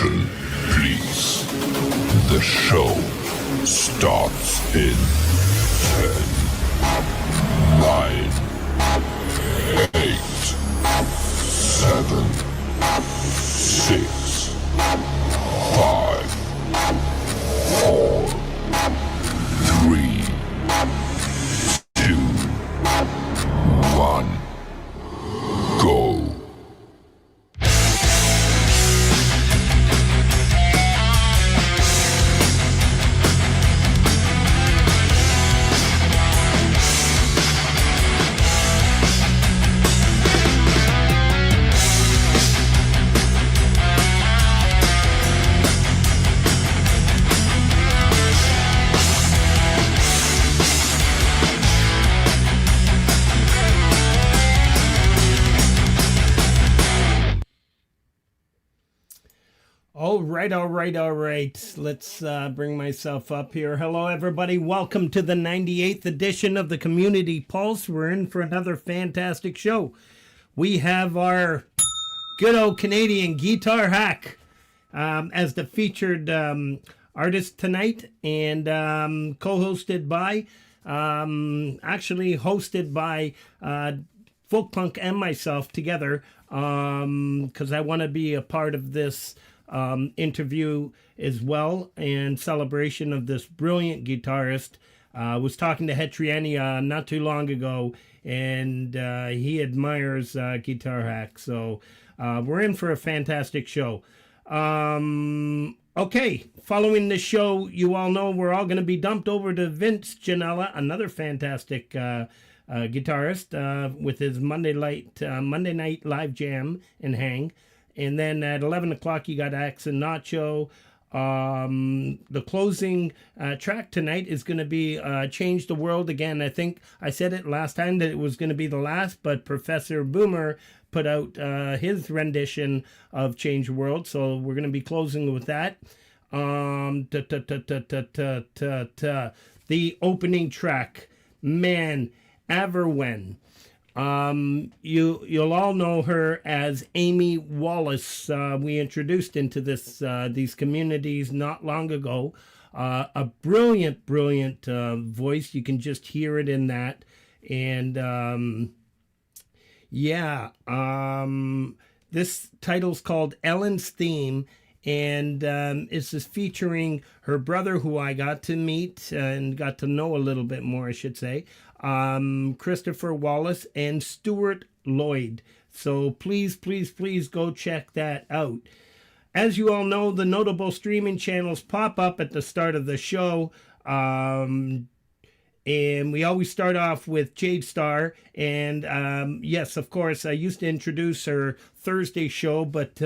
Attention, please. The show starts in 10, 9, 8, 7, 6, 5, 4, 3, 2, 1, go. All right. Let's bring myself up here. Hello, everybody. Welcome to the 98th edition of the Community Pulse. We're in for another fantastic show. We have our good old Canadian guitar hack as the featured artist tonight, and co-hosted by, actually hosted by Folk Punk and myself together, because I want to be a part of this interview as well, and celebration of this brilliant guitarist. Was talking to Hetriani not too long ago, and he admires Guitar Hack. So we're in for a fantastic show. Okay, following the show, you all know we're all going to be dumped over to Vince Janella, another fantastic guitarist, with his Monday night live jam and hang. And then at 11 o'clock, you got Axe and Nacho. The closing track tonight is going to be Change the World Again. I think I said it last time that it was going to be the last, but Professor Boomer put out his rendition of Change the World. So we're going to be closing with that. The opening track, man, Averwen. You'll all know her as Amy Wallace. We introduced into these communities not long ago. A brilliant voice. You can just hear it in that. And this title's called Ellen's Theme. And this is featuring her brother, who I got to meet and got to know a little bit more, I should say. Christopher Wallace and Stuart Lloyd. So please go check that out. As you all know, the notable streaming channels pop up at the start of the show. And we always start off with Jade Starr. And yes, of course, I used to introduce her Thursday show. But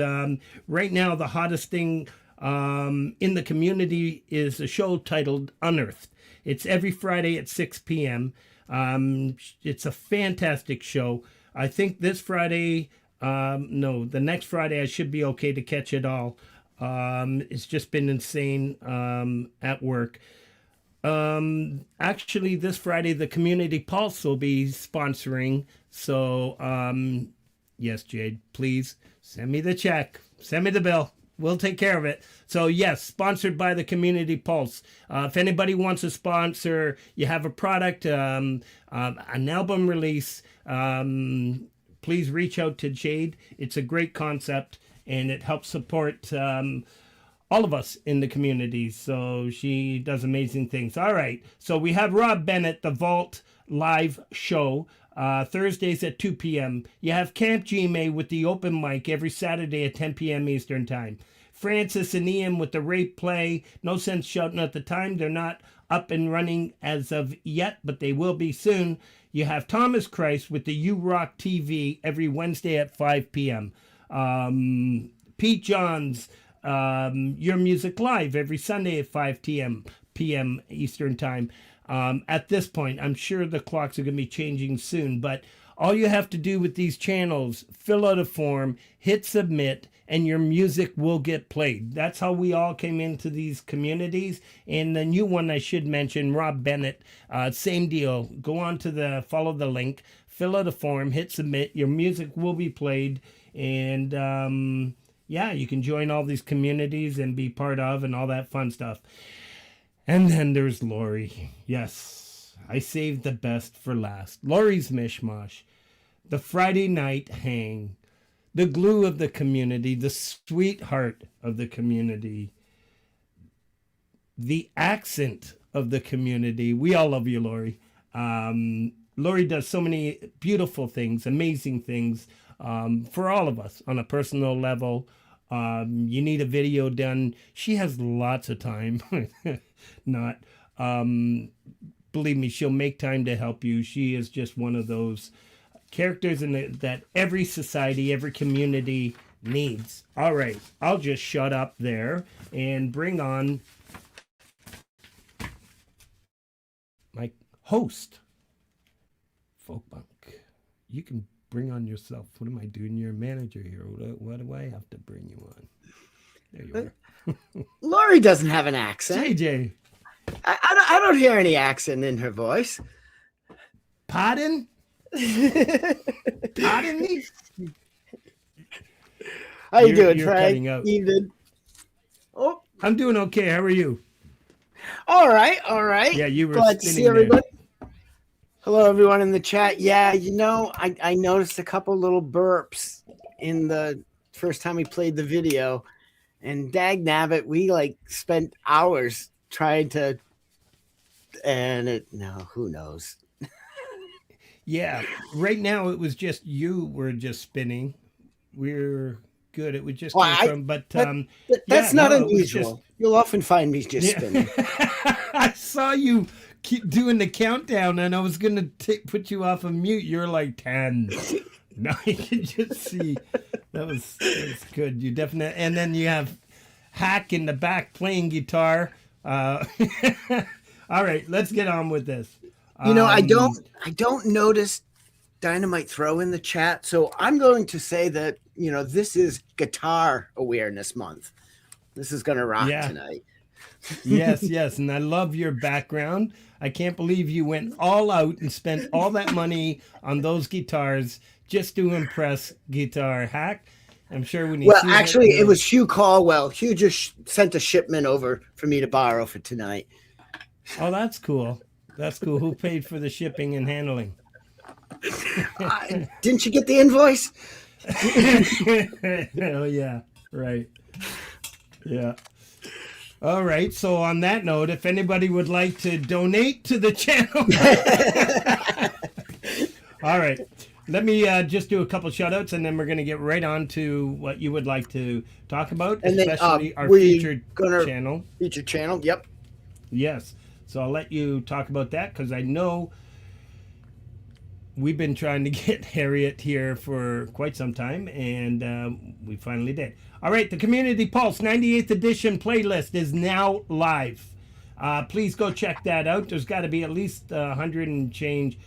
right now, the hottest thing in the community is a show titled Unearthed. It's every Friday at 6 p.m. It's a fantastic show. I think this Friday, the next Friday I should be okay to catch it all. It's just been insane at work. Actually, this Friday, the Community Pulse will be sponsoring. So, yes, Jade, please send me the check. Send me the bill. We'll take care of it. So, yes, sponsored by the Community Pulse. If anybody wants to sponsor, you have a product, an album release, please reach out to Jade. It's a great concept, and it helps support all of us in the community. So she does amazing things. All right. So we have Rob Bennett, the Vault live show. Thursdays at 2 p.m. You have CampGmay with the open mic every Saturday at 10 p.m. Eastern Time. Francis and Ian with the rape play. No sense shouting at the time. They're not up and running as of yet, but they will be soon. You have Thomas Christ with the U Rock TV every Wednesday at 5 p.m. Pete Johns, Your Music Live every Sunday at 5 p.m. Eastern Time. At this point, I'm sure the clocks are going to be changing soon, but all you have to do with these channels, fill out a form, hit submit, and your music will get played. That's how we all came into these communities. And the new one I should mention, Rob Bennett, same deal. Go on to follow the link, fill out a form, hit submit, your music will be played. And yeah, you can join all these communities and be part of and all that fun stuff. And then there's Laurie. Yes, I saved the best for last. Laurie's Mishmosh, the Friday night hang, the glue of the community, the sweetheart of the community, the accent of the community. We all love you, Laurie. Laurie does so many beautiful things, amazing things for all of us on a personal level. You need a video done. She has lots of time. Not. Believe me, she'll make time to help you. She is just one of those characters that every society, every community needs. All right, I'll just shut up there and bring on my host, Folkbunk. You can bring on yourself. What am I doing? You're a manager here. What do I have to bring you on? There you are. Laurie doesn't have an accent. JJ. I don't hear any accent in her voice. Pardon? Pardon me? How you doing, you're Frank? cutting out. Evening. Oh, I'm doing okay. How are you? all right, all right. Yeah, you were Glad to see spinning everybody. Hello, everyone in the chat. Yeah, I noticed a couple little burps in the first time we played the video, and dag nabbit, we spent hours trying to, and who knows? Yeah, right now it was just you were just spinning. We're good. It would just come from, That's not unusual. You'll often find me just spinning. I saw you keep doing the countdown, and I was gonna put you off of mute. You're like 10. Now you can just see that was good. You definitely, and then you have Hack in the back playing guitar. All right, let's get on with this. I don't notice Dynamite Throw in the chat, so I'm going to say that this is Guitar Awareness Month. This is gonna rock tonight. Yes, and I love your background. I can't believe you went all out and spent all that money on those guitars just to impress Guitar Hack. I'm sure when you well, actually, it was Hugh Caldwell. Hugh just sent a shipment over for me to borrow for tonight. Oh, that's cool. That's cool. Who paid for the shipping and handling? Didn't you get the invoice? Oh, yeah. Right. Yeah. All right. So on that note, if anybody would like to donate to the channel. All right. Let me just do a couple shout outs, and then we're going to get right on to what you would like to talk about, and especially then, our featured channel. Featured channel, yep. Yes. So I'll let you talk about that, because I know we've been trying to get Harriet here for quite some time, and we finally did. All right, the Community Pulse 98th edition playlist is now live. Please go check that out. There's got to be at least 100 and change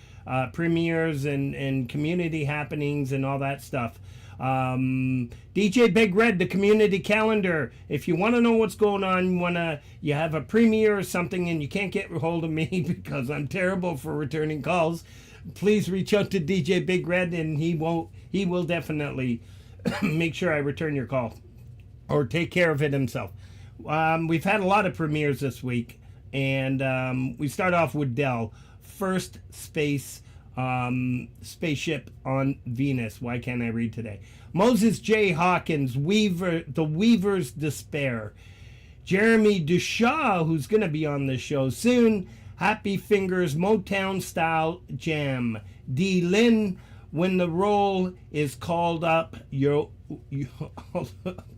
premieres and community happenings and all that stuff. DJ Big Red, the community calendar. If you want to know what's going on, you have a premiere or something and you can't get a hold of me because I'm terrible for returning calls, please reach out to DJ Big Red, and he will definitely make sure I return your call or take care of it himself. We've had a lot of premieres this week, and we start off with Dell. First spaceship on Venus. Why can't I read today? Moses J. Hawkins, the Weaver's Despair. Jeremy Dushaw, who's going to be on the show soon. Happy Fingers, Motown Style Jam. D. Lynn, When the Roll is Called Up,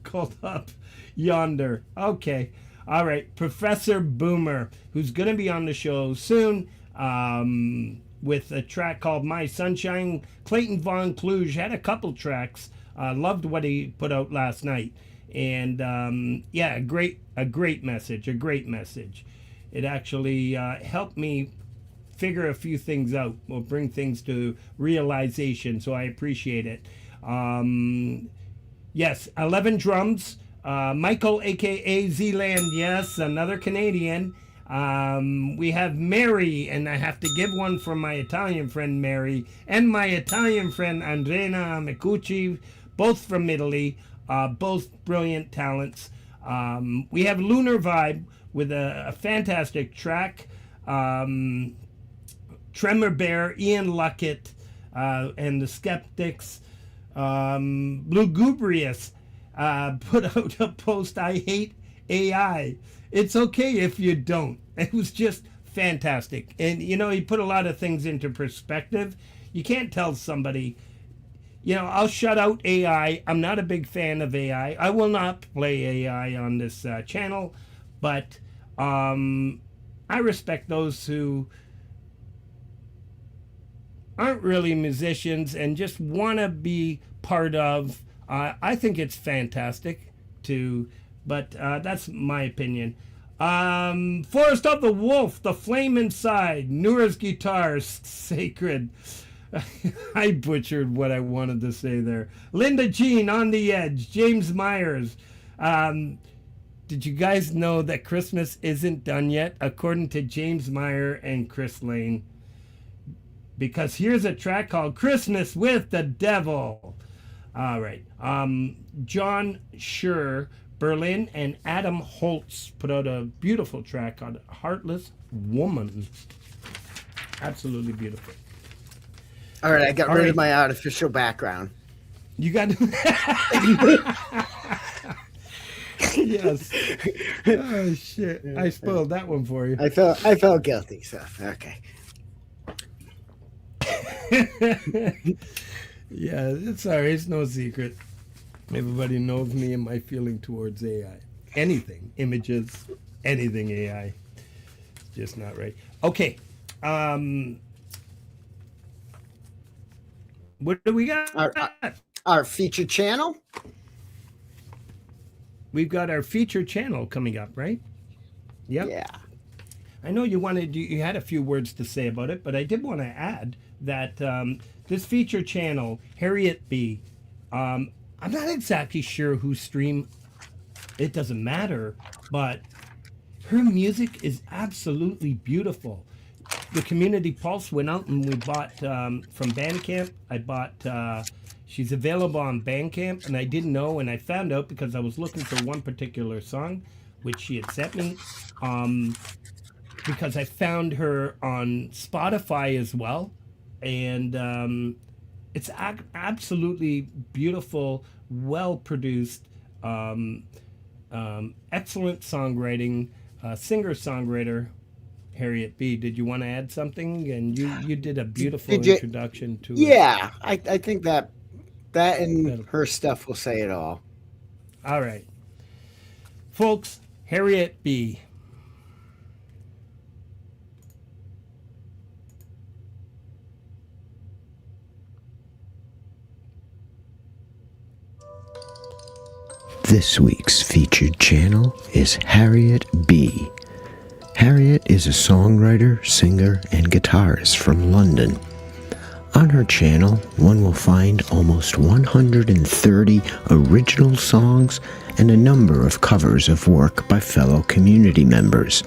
called up Yonder. Okay. All right. Professor Boomer, who's going to be on the show soon. With a track called My Sunshine. Clayton Von Kluge had a couple tracks. Loved what he put out last night. And a great message. It actually helped me figure a few things out, or bring things to realization. So I appreciate it. Yes, 11 drums. Michael, aka Zealand. Yes, another Canadian. We have Mary, and I have to give one for my Italian friend Mary and my Italian friend Andrea Micucci both from Italy, both brilliant talents. We have Lunar Vibe with a fantastic track. Tremor Bear, Ian Luckett, and the Skeptics. Lugubrious put out a post, I hate AI. It's okay if you don't. It was just fantastic. And, you know, he put a lot of things into perspective. You can't tell somebody, you know, I'll shut out AI. I'm not a big fan of AI. I will not play AI on this channel, but I respect those who aren't really musicians and just want to be part of. I think it's fantastic to, but that's my opinion. Forest of the Wolf, The Flame Inside, Noura's Guitars, Sacred. I butchered what I wanted to say there. Linda Jean, On the Edge, James Myers. Did you guys know that Christmas isn't done yet, according to James Meyer and Chris Lane? Because here's a track called Christmas with the Devil. All right. John Schur, Berlin, and Adam Holtz put out a beautiful track called Heartless Woman. Absolutely beautiful. All right, I got rid of my artificial background. You got yes. Oh shit! I spoiled that one for you. I felt guilty. So okay. Yeah, it's sorry. It's no secret. Everybody knows me and my feeling towards AI. Anything, images, anything AI. It's just not right. Okay. What do we got? Our featured channel. We've got our featured channel coming up, right? Yep. Yeah. I know you had a few words to say about it, but I did want to add that this featured channel, Harriet B, I'm not exactly sure who stream. It doesn't matter, but her music is absolutely beautiful. The Community Pulse went out and we bought from BANDCAMP. I bought. She's available on BANDCAMP, and I didn't know, and I found out because I was looking for one particular song, which she had sent me, because I found her on Spotify as well, and it's absolutely beautiful, well-produced, excellent songwriting, singer-songwriter, Harriet B. Did you want to add something? And you did a beautiful introduction to it. Yeah, I think that and her stuff will say it all. All right. Folks, Harriet B. This week's featured channel is Harriet B. Harriet is a songwriter, singer, and guitarist from London. On her channel, one will find almost 130 original songs and a number of covers of work by fellow community members.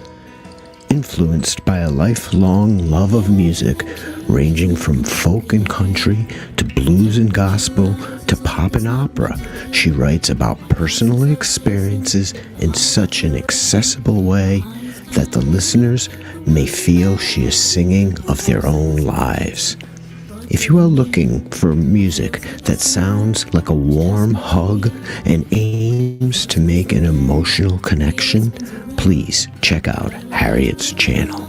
Influenced by a lifelong love of music, ranging from folk and country to blues and gospel to pop and opera, she writes about personal experiences in such an accessible way that the listeners may feel she is singing of their own lives. If you are looking for music that sounds like a warm hug and aims to make an emotional connection, please check out Harriet's channel.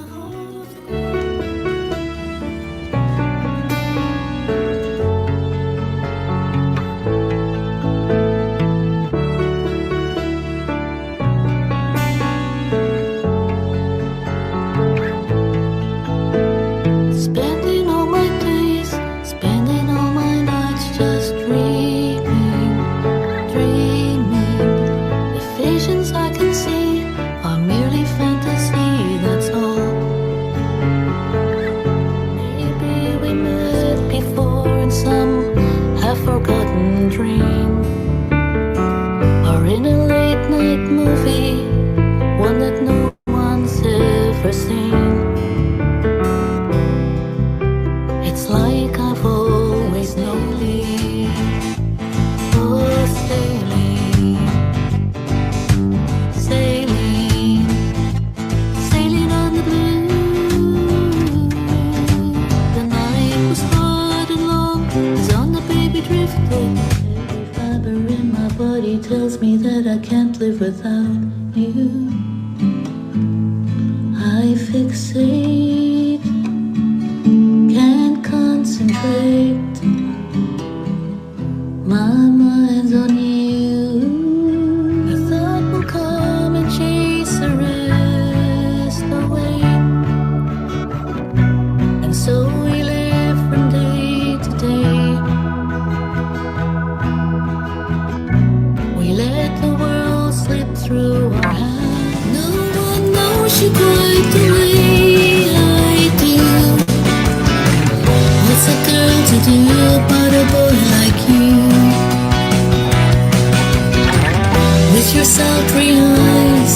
Visions I can see are merely fantasy, that's all. She tells me that I can't live without you. I fixate, can't concentrate. My mind's on you. The thought will come and chase the rest away. And so we live from day to day. We let the world slip through our hands. No one knows you quite the way I do. What's a girl to do but a boy like you? With your sultry eyes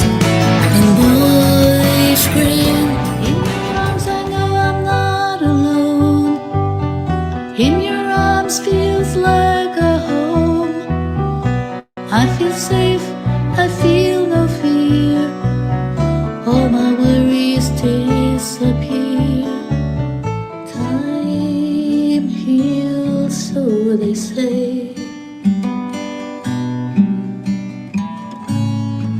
and boyish grin. In your arms I know I'm not alone. In your arms feels like a home. I feel safe, I feel no fear. All my worries disappear. Time heals, so they say.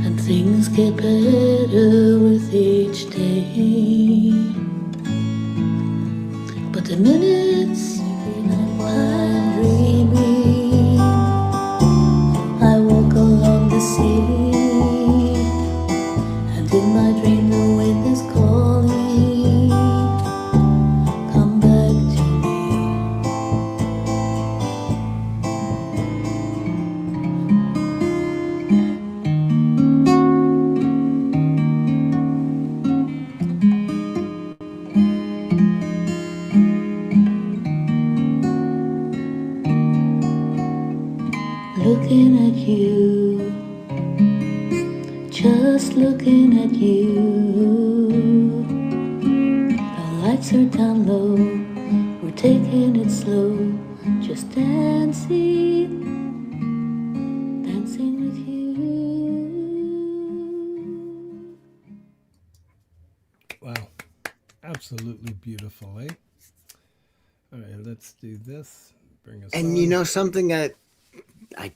And things get better with each day. But the minutes I'm dreaming, I walk along the sea, and in my dream the wind is calling, come back to me. Looking at you, just looking at you. The lights are down low, we're taking it slow, just dancing, dancing with you. Wow. Absolutely beautiful, eh? All right, let's do this. Bring us And on. you know something that I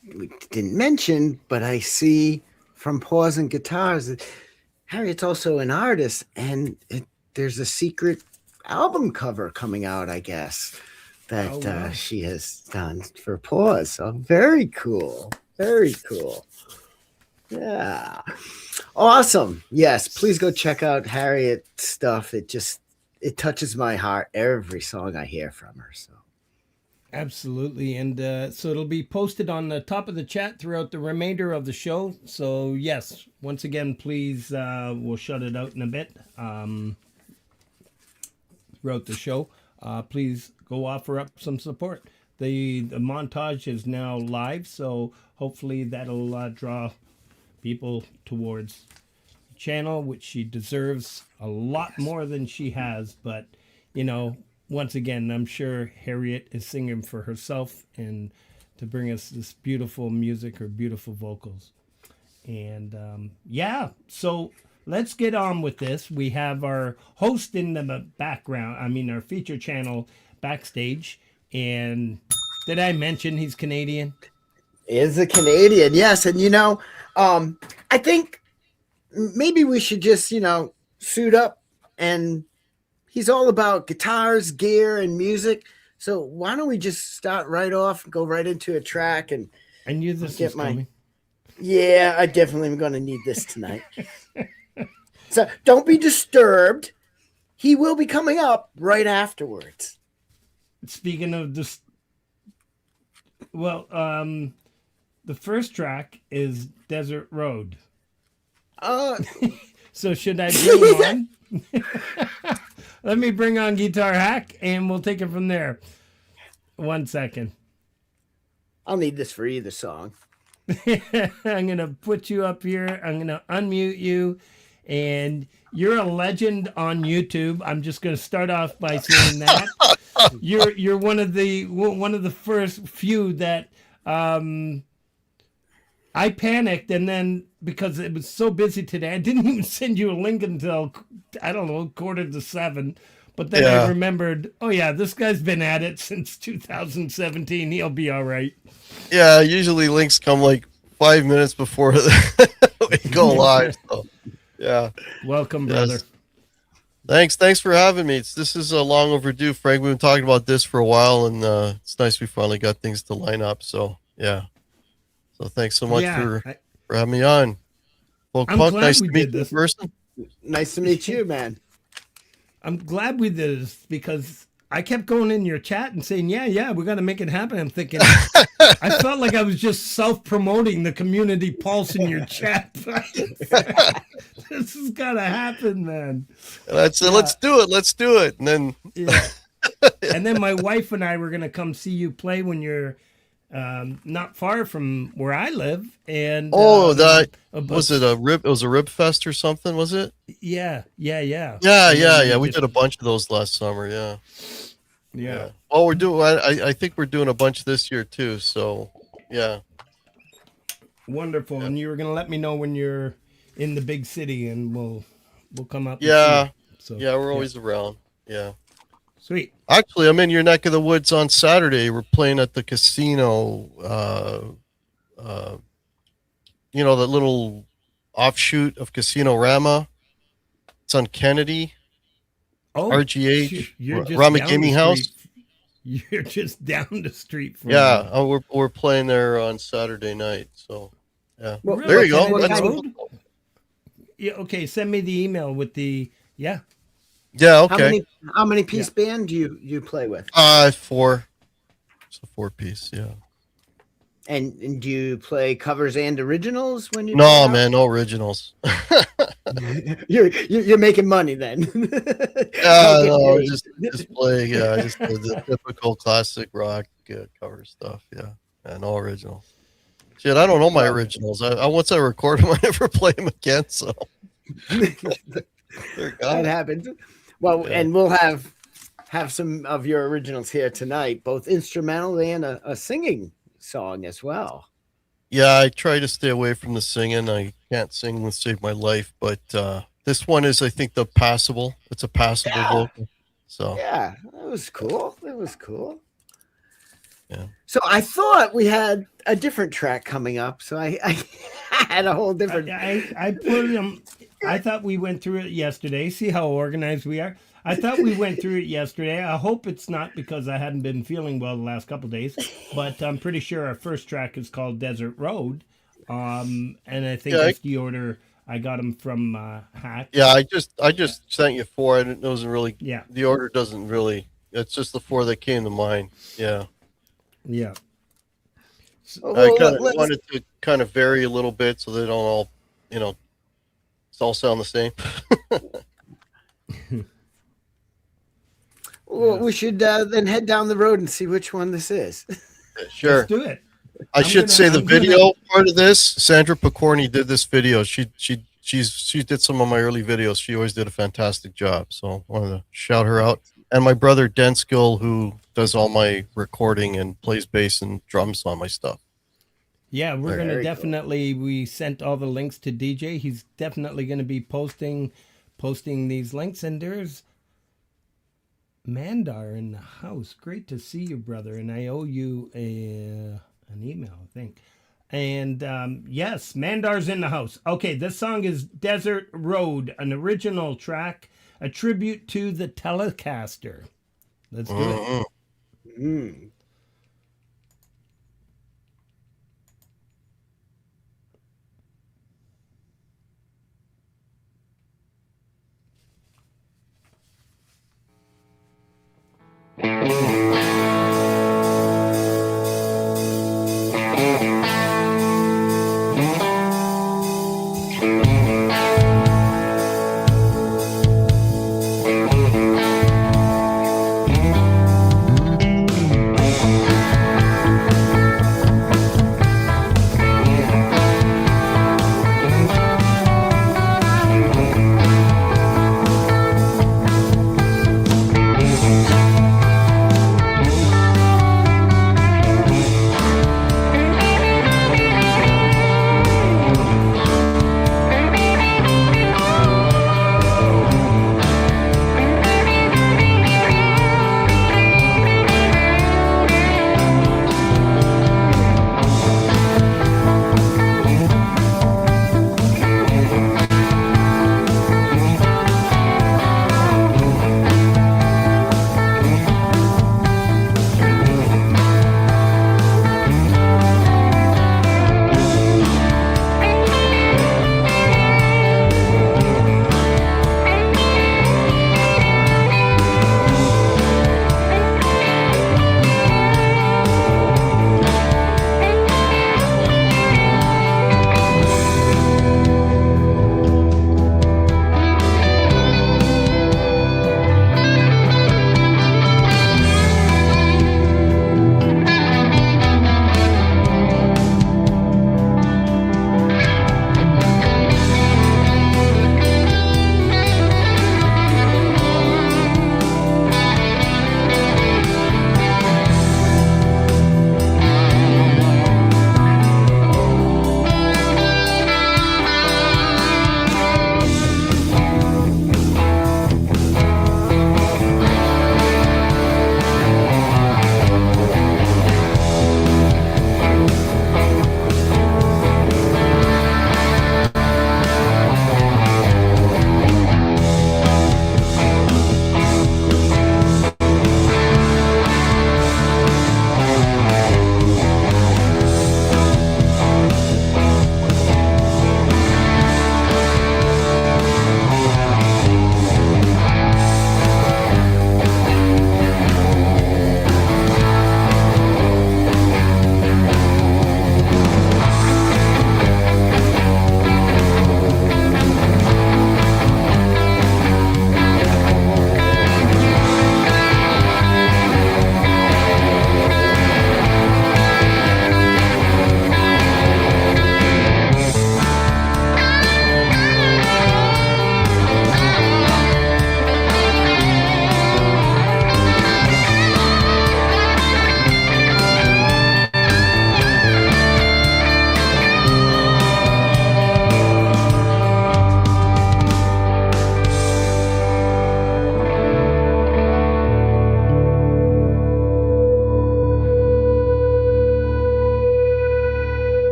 didn't mention, but I see from Paws and Guitars, Harriet's also an artist, and there's a secret album cover coming out, I guess, that Oh, wow. she has done for Paws. So very cool. Very cool. Yeah. Awesome. Yes, please go check out Harriet's stuff. It touches my heart every song I hear from her. So Absolutely. And so it'll be posted on the top of the chat throughout the remainder of the show. So, yes, once again, please, we'll shut it out in a bit throughout the show. Please go offer up some support. The montage is now live, so hopefully that'll draw people towards the channel, which she deserves a lot more than she has. But, you know, once again, I'm sure Harriet is singing for herself and to bring us this beautiful music, her beautiful vocals. And yeah, so let's get on with this. We have our host in the background, our feature channel backstage. And did I mention he's Canadian? is a Canadian, yes. And you know, I think maybe we should just, suit up, and he's all about guitars, gear, and music. So why don't we just start right off and go right into a track? And I knew this was coming. Yeah, I definitely am going to need this tonight. So don't be disturbed. He will be coming up right afterwards. Speaking of this, well, the first track is Desert Road. So should I bring him on? Let me bring on Guitar Hack, and we'll take it from there. 1 second. I'll need this for either song. I'm going to put you up here. I'm going to unmute you. And you're a legend on YouTube. I'm just going to start off by saying that. You're one of the first few that I panicked, and then because it was so busy today, I didn't even send you a link until, I don't know, 6:45. But then I remembered, oh yeah, this guy's been at it since 2017. He'll be all right. Yeah, usually links come like 5 minutes before we go live. So, yeah. Welcome, Yes. brother. Thanks for having me. This is long overdue, Frank. We've been talking about this for a while, and it's nice we finally got things to line up. So yeah. So thanks so much for having me on. Well, I'm Punk, glad nice we to meet did you in this. person. Nice to meet you, man. I'm glad we did this because I kept going in your chat and saying, yeah, we're going to make it happen. I'm thinking, I felt like I was just self-promoting the community pulse in your chat. This has got to happen, man. Let's do it. Let's do it. And then, and then my wife and I were going to come see you play when you're not far from where I live. And that was it. It was a rib fest or something, was it? Yeah. We did a bunch of those last summer. Yeah. Oh, we're doing. I think we're doing a bunch this year too. So yeah. Wonderful. And you were gonna let me know when you're in the big city, and we'll come up. Yeah. So yeah, we're always around. Yeah. Sweet. Actually, I'm in your neck of the woods on Saturday. We're playing at the casino. You know, the little offshoot of Casino Rama. It's on Kennedy. Oh, RGH. You're just Rama down Gaming the House. street. You're just down the street from Yeah, we're playing there on Saturday night. So yeah, Well, there you go. Kennedy That's Road? Yeah, okay. Send me the email with the yeah. How Okay. many piece band do you play with? 4. It's a 4-piece. Yeah. And do you play covers and originals when you? No, man, no originals. You're making money then. No, just play. Yeah, just the typical classic rock cover stuff. Yeah, and no originals. Shit, I don't know my originals. I once I record them, I never play them again. So they're gone. That happens. Well, Yeah. and we'll have some of your originals here tonight, both instrumental and a singing song as well. Yeah, I try to stay away from the singing. I can't sing to save my life, but this one is, I think, passable. It's a passable vocal. So Yeah, that was cool. That was cool. Yeah. So I thought we had a different track coming up. So I had a whole different. I put them. I thought we went through it yesterday. See how organized we are. I thought we went through it yesterday. I hope it's not because I hadn't been feeling well the last couple of days, but I'm pretty sure our first track is called Desert Road. And I think it's the order I got them from Hack. Yeah, I just sent you 4. It doesn't really. Yeah. The order doesn't really. It's just the 4 that came to mind. Yeah. Yeah. I kind of wanted to kind of vary a little bit so they don't all, it's all sound the same. Well, we should then head down the road and see which one this is. Sure. Let's do it. I should say the video part of this. Sandra Picorni did this video. She did some of my early videos. She always did a fantastic job. So I wanted to shout her out. And my brother Denskill, who does all my recording and plays bass and drums on my stuff. Yeah, we're going to Very definitely, we sent all the links to DJ. He's definitely going to be posting these links. And there's Mandar in the house. Great to see you, brother. And I owe you an email, I think. And yes, Mandar's in the house. Okay, this song is Desert Road, an original track, a tribute to the Telecaster. Let's do it. Mm.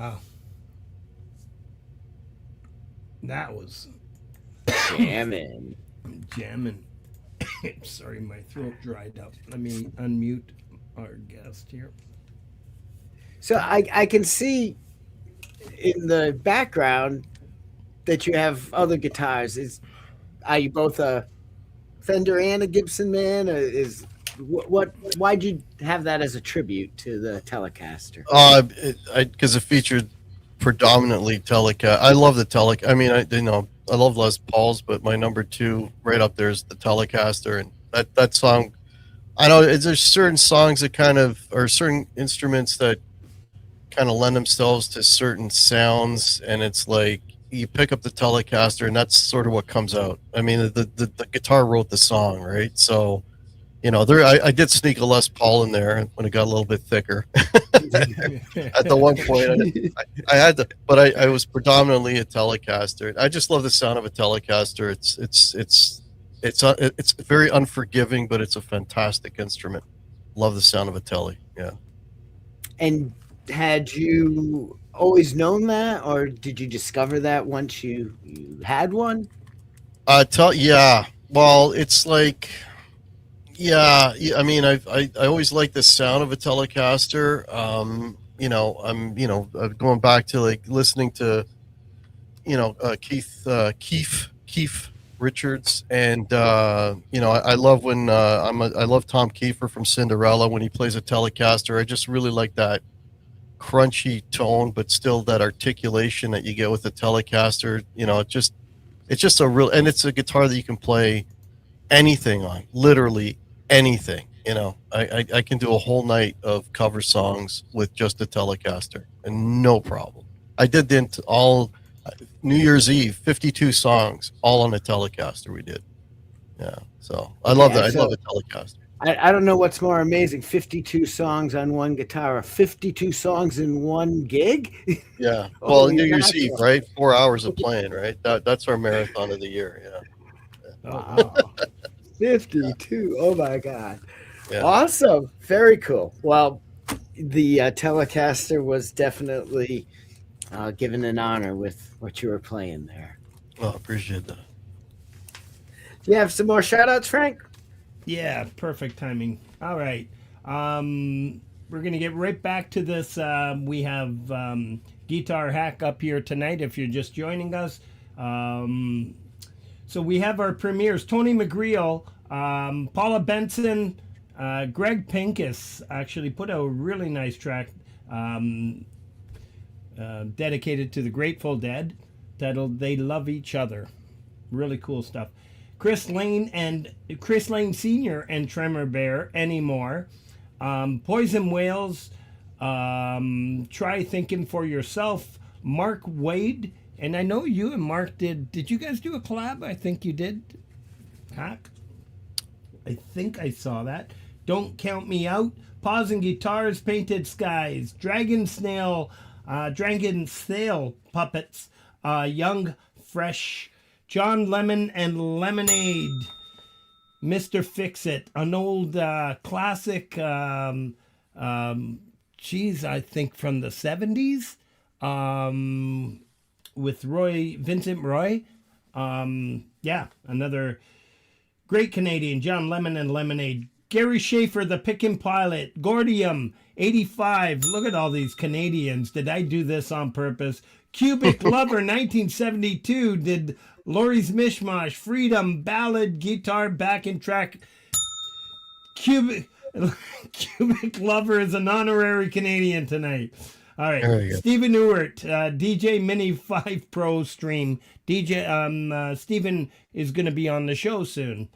Wow. That was Jamming. jamming. Sorry, my throat dried up. Let me unmute our guest here. So I can see in the background that you have other guitars. Are you both a Fender and a Gibson man? Or why'd you have that as a tribute to the Telecaster? Because it featured predominantly Telecaster. I love the Telecaster. I mean, I love Les Pauls, but my number two right up there is the Telecaster, and that song. I know there's certain songs that kind of, or certain instruments that kind of lend themselves to certain sounds, and it's like you pick up the Telecaster, and that's sort of what comes out. I mean, the guitar wrote the song, right? So, I did sneak a Les Paul in there when it got a little bit thicker. At the one point, I had to, but I was predominantly a Telecaster. I just love the sound of a Telecaster. It's very unforgiving, but it's a fantastic instrument. Love the sound of a Tele. Yeah. And had you always known that, or did you discover that once you had one? Yeah. Well, it's like, yeah. I mean, I always liked the sound of a Telecaster. I'm going back to like listening to, Keith Richards, and I love when I love Tom Kiefer from Cinderella when he plays a Telecaster. I just really like that crunchy tone, but still that articulation that you get with the Telecaster. It's just a real, and it's a guitar that you can play anything on, literally anything. I can do a whole night of cover songs with just a Telecaster and no problem. I did all New Year's Eve, 52 songs, all on a Telecaster we did. Yeah. So I love that. I love a Telecaster. I don't know what's more amazing, 52 songs on one guitar, or 52 songs in one gig? Yeah. Well, New Year's Eve, right? 4 hours of playing, right? That's our marathon of the year. Yeah. Wow. 52. Oh my God. Yeah. Awesome. Very cool. Well, the Telecaster was definitely given an honor with what you were playing there. Well, I appreciate that. Do you have some more shout outs, Frank? Yeah, perfect timing. All right. We're going to get right back to this. We have Guitar Hack up here tonight if you're just joining us. So we have our premieres. Tony McGreal, Paula Benson, Greg Pincus actually put out a really nice track dedicated to the Grateful Dead titled They Love Each Other. Really cool stuff. Chris Lane Sr. and Tremor Bear Anymore. Poison Whales, Try Thinking for Yourself. Mark Wade, and I know you and Mark did you guys do a collab? I think you did. Hack? I think I saw that. Don't Count Me Out. Pausing Guitars, Painted Skies. Dragon Snail Puppets. Young Fresh. John Lemon and Lemonade. Mr. Fix It. An old classic, I think from the 70s. With Vincent Roy. Another great Canadian. John Lemon and Lemonade. Gary Schaefer, the Pickin' Pilot. Gordium, 85. Look at all these Canadians. Did I do this on purpose? Cubic Lover, 1972. Did Laurie's Mishmosh. Freedom, Ballad, Guitar, Backing Track. Cubic Lover is an honorary Canadian tonight. All right. Stephen Ewart, DJ Mini 5 Pro stream. Stephen is going to be on the show soon.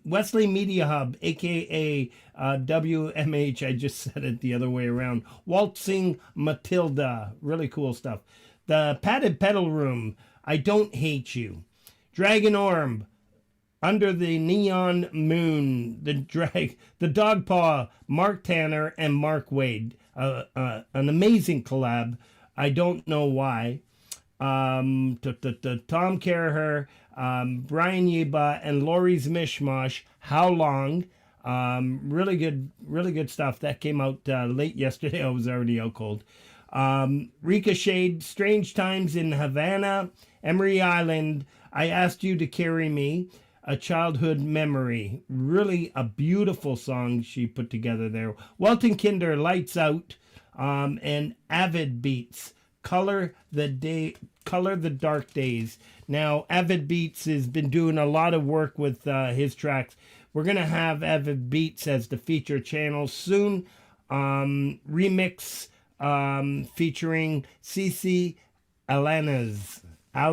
Wesley Media Hub, aka WMH. I just said it the other way around. Waltzing Matilda, really cool stuff. The Padded Pedal Room, I Don't Hate You. Dragon Orb, Under the Neon Moon. The Dog Paw, Mark Tanner and Mark Wade. An amazing collab. I don't know why. Tom Caraher, Brian Yeba, and Laurie's Mishmosh. How Long? Really good stuff. That came out late yesterday. I was already out cold. Ricochet, Strange Times in Havana, Emery Island, I Asked You to Carry Me, A Childhood Memory. Really a beautiful song she put together there. Walton Kinder, Lights Out, and Avid Beats, Color the Dark Days. Now, Avid Beats has been doing a lot of work with his tracks. We're going to have Avid Beats as the feature channel soon. Remix featuring CC Alanes. I'm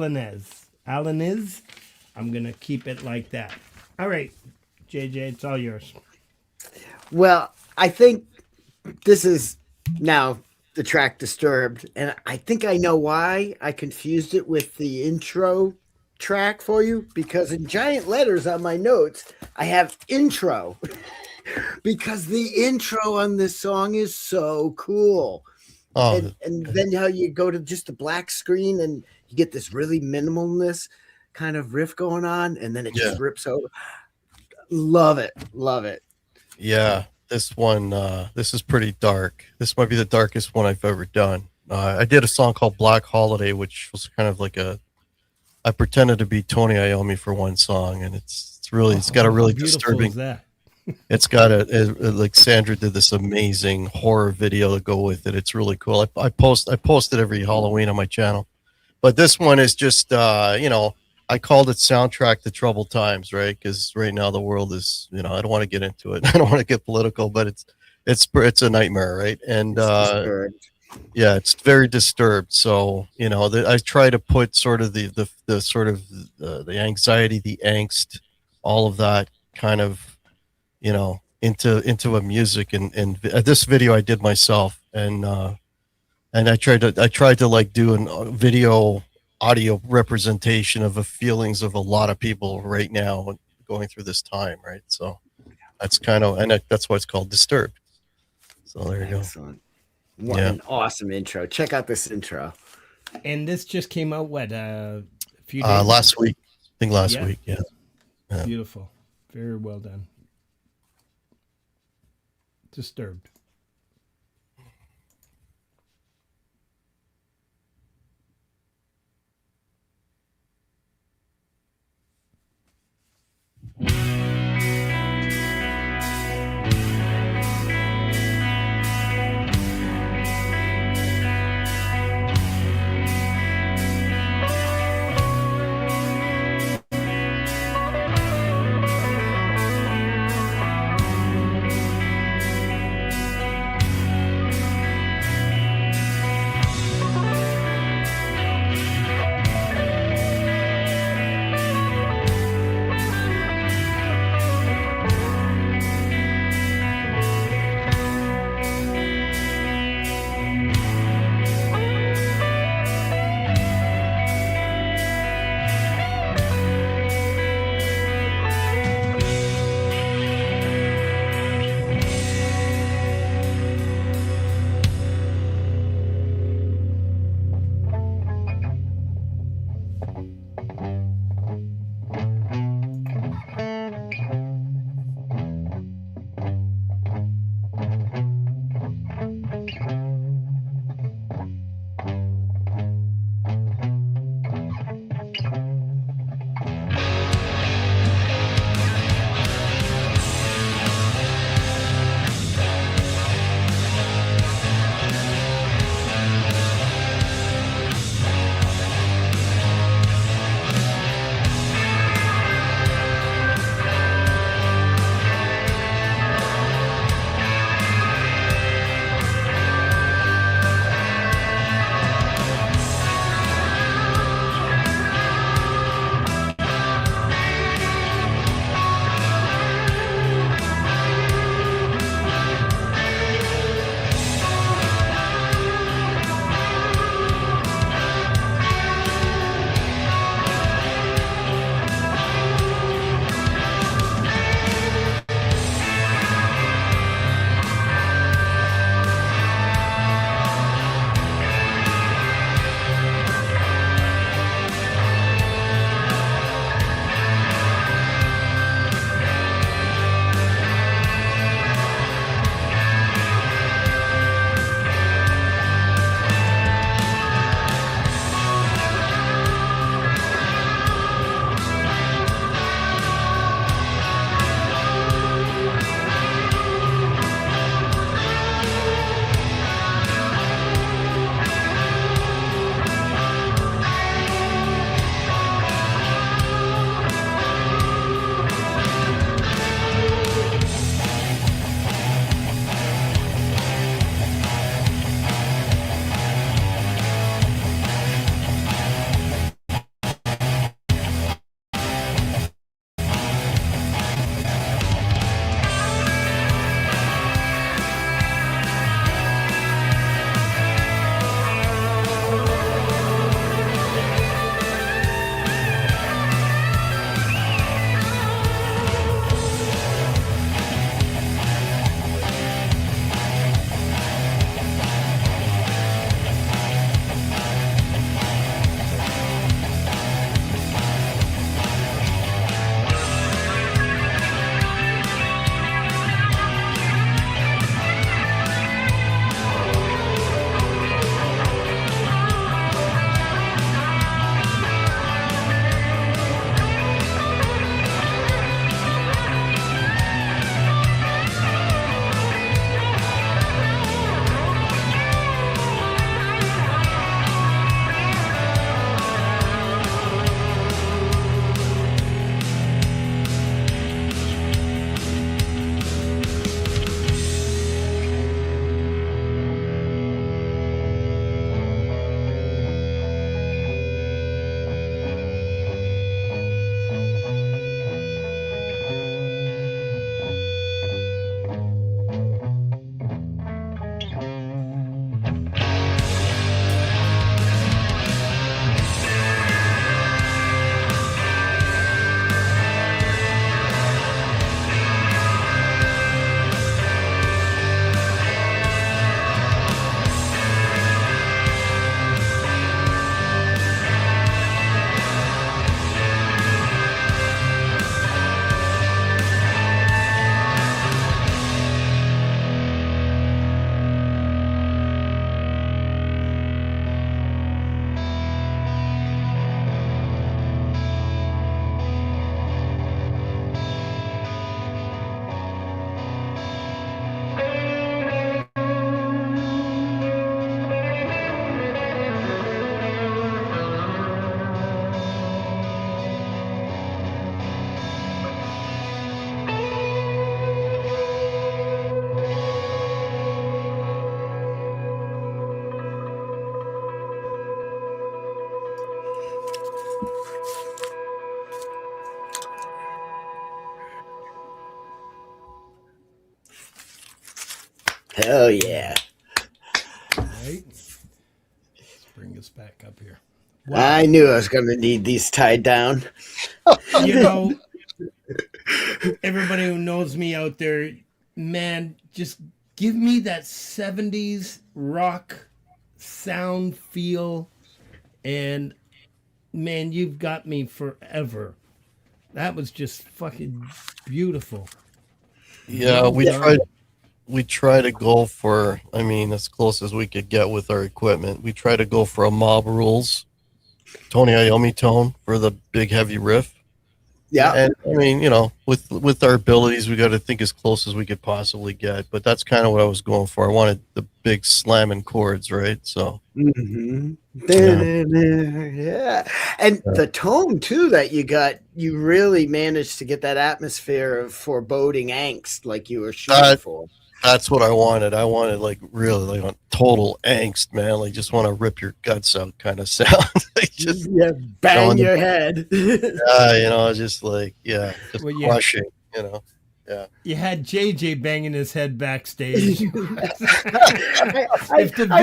going to keep it like that. All right, JJ, it's all yours. Well, I think this is now the track Disturbed, and I think I know why I confused it with the intro track for you, because in giant letters on my notes I have intro because the intro on this song is so cool. And then how you go to just a black screen and you get this really minimalness kind of riff going on, and then it just rips over. Love it. Yeah, this one, this is pretty dark. This might be the darkest one I've ever done. I did a song called Black Holiday, which was kind of like I pretended to be Tony Iommi for one song, and it's got a really disturbing. It's got like Sandra did this amazing horror video to go with it. It's really cool. I post it every Halloween on my channel, but this one is just I called it soundtrack to troubled times, right? Because right now the world is, I don't want to get into it. I don't want to get political, but it's a nightmare, right? And yeah, it's very disturbed. So I try to put sort of the anxiety, the angst, all of that kind of into a music. And this video I did myself, and I tried to like do a video audio representation of the feelings of a lot of people right now going through this time, right? So that's that's why it's called Disturbed. So there you Excellent. What an awesome intro. Check out this intro. And this just came out a few days last week. I think last week, yeah. Beautiful. Very well done. Disturbed. Hell yeah. Right? Let's bring this back up here. I knew I was going to need these tied down. You know, everybody who knows me out there, man, just give me that 70s rock sound feel, and man, you've got me forever. That was just fucking beautiful. Yeah, we try to go for, I mean, as close as we could get with our equipment. We try to go for a Mob Rules Tony Iommi tone for the big heavy riff. Yeah. And I mean, you know, with our abilities, we got to think as close as we could possibly get. But that's kind of what I was going for. I wanted the big slamming chords, right? So. Mm-hmm. Yeah. And the tone too that you got, you really managed to get that atmosphere of foreboding angst like you were shooting for. That's what I wanted. I wanted like really like a total angst, man. Like just want to rip your guts out kind of sound. Like just bang your head. You know, just like just crushing, you know. Yeah. You had JJ banging his head backstage. I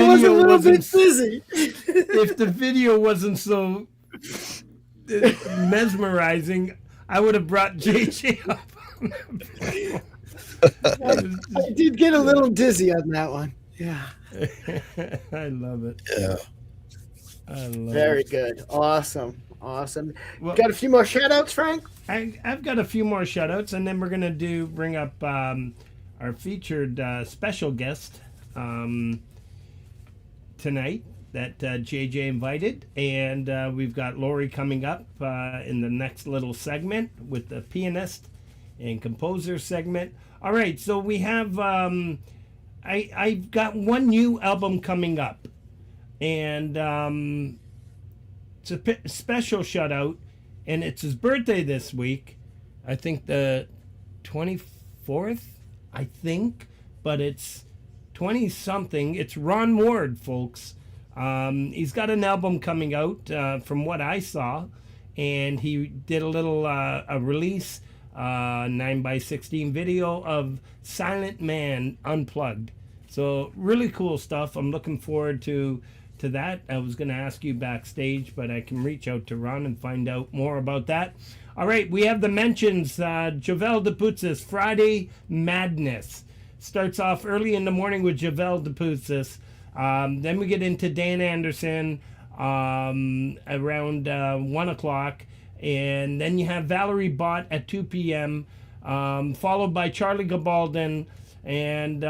was a little bit busy. If the video wasn't so mesmerizing, I would have brought JJ up. I did get a little dizzy on that one. Yeah. I love it. Yeah. I love it. Very good. Awesome. Well, got a few more shout outs, Frank? I've got a few more shout outs, and then we're going to bring up our featured special guest tonight that JJ invited. And we've got Laurie coming up in the next little segment with the pianist and composer segment. All right, so we have I've got one new album coming up, and it's a special shout out, and it's his birthday this week. I think the 24th, I think, but it's 20 something. It's Ron Ward, folks. He's got an album coming out from what I saw, and he did a little a release 9x16 video of Silent Man Unplugged. So really cool stuff. I'm looking forward to that. I was going to ask you backstage, but I can reach out to Ron and find out more about that. All right, we have the mentions. Javel DePutzis, Friday Madness. Starts off early in the morning with Javel DePutzis. Then we get into Dan Anderson around 1 o'clock. And then you have Valerie Bott at 2 p.m., followed by Charlie Gabaldon. And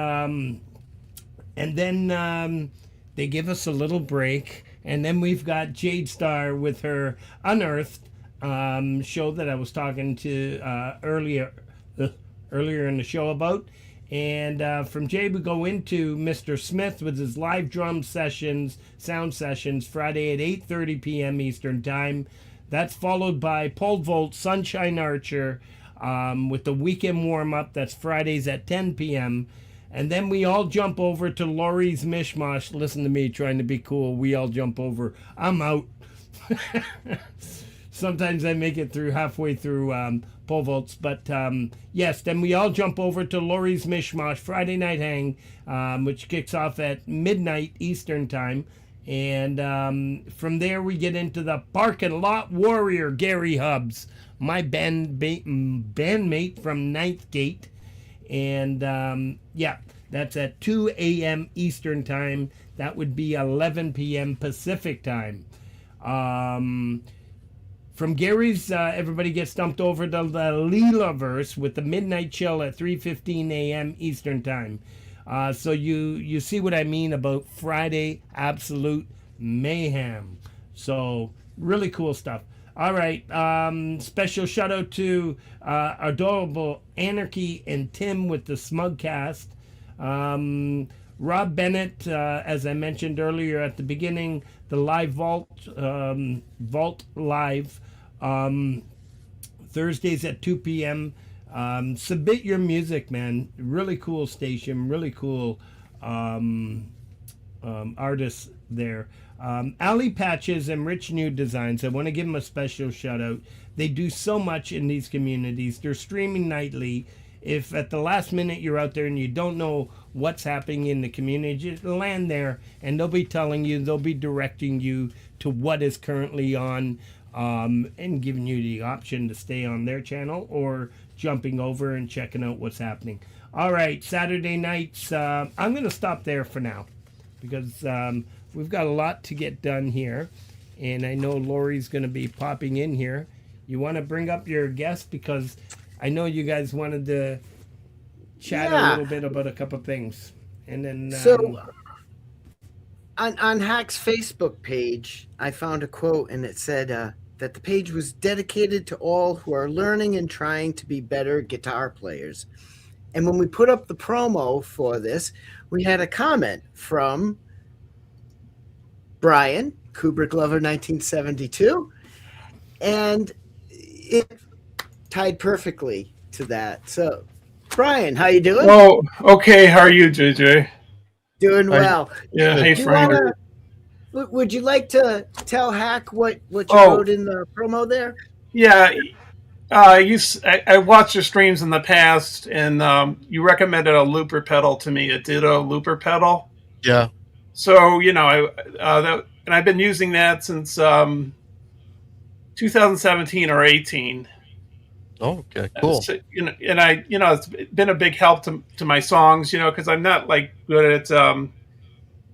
then they give us a little break. And then we've got Jade Starr with her Unearthed show that I was talking to earlier in the show about. And from Jade, we go into Mr. Smith with his live drum sessions, sound sessions, Friday at 8:30 p.m. Eastern Time. That's followed by Pole Vault Sunshine Archer with the weekend warm-up. That's Fridays at 10 p.m. And then we all jump over to Laurie's Mishmosh. Listen to me trying to be cool. We all jump over. I'm out. Sometimes I make it through halfway through Pole Vaults. But yes, then we all jump over to Laurie's Mishmosh Friday Night Hang, which kicks off at midnight Eastern Time. And from there we get into the Parking Lot Warrior, Gary Hubbs, my bandmate from Ninth Gate. And that's at 2 a.m. Eastern Time. That would be 11 p.m. Pacific Time. From Gary's, everybody gets dumped over to the Leelaverse with the Midnight Chill at 3:15 a.m. Eastern Time. So you see what I mean about Friday absolute mayhem. So really cool stuff. All right, special shout out to adorable Anarchy and Tim with the Smugcast. Rob Bennett, as I mentioned earlier at the beginning, the live Vault Live, Thursdays at 2 p.m. Submit your music, man. Really cool station, really cool artists there. Ali Patches and Rich New Designs, I want to give them a special shout out. They do so much in these communities. They're streaming nightly, if at the last minute you're out there and you don't know what's happening in the community, just land there and they'll be telling you, they'll be directing you to what is currently on, and giving you the option to stay on their channel or jumping over and checking out what's happening. All right, Saturday nights, I'm going to stop there for now because we've got a lot to get done here. And I know Laurie's going to be popping in here. You want to bring up your guest because I know you guys wanted to chat a little bit about a couple things. And then so on Hack's Facebook page, I found a quote and it said that the page was dedicated to all who are learning and trying to be better guitar players. And when we put up the promo for this, we had a comment from Brian, Kubrick Lover 1972, and it tied perfectly to that. So, Brian, how you doing? Oh, okay. How are you, JJ? Doing well. Yeah. Hey, Frank. Would you like to tell Hack what you wrote in the promo there? Yeah. I watched your streams in the past, and you recommended a looper pedal to me, a Ditto looper pedal. Yeah. So and I've been using that since 2017 or 18. Oh, okay, cool. So, and it's been a big help to my songs, because I'm not like good at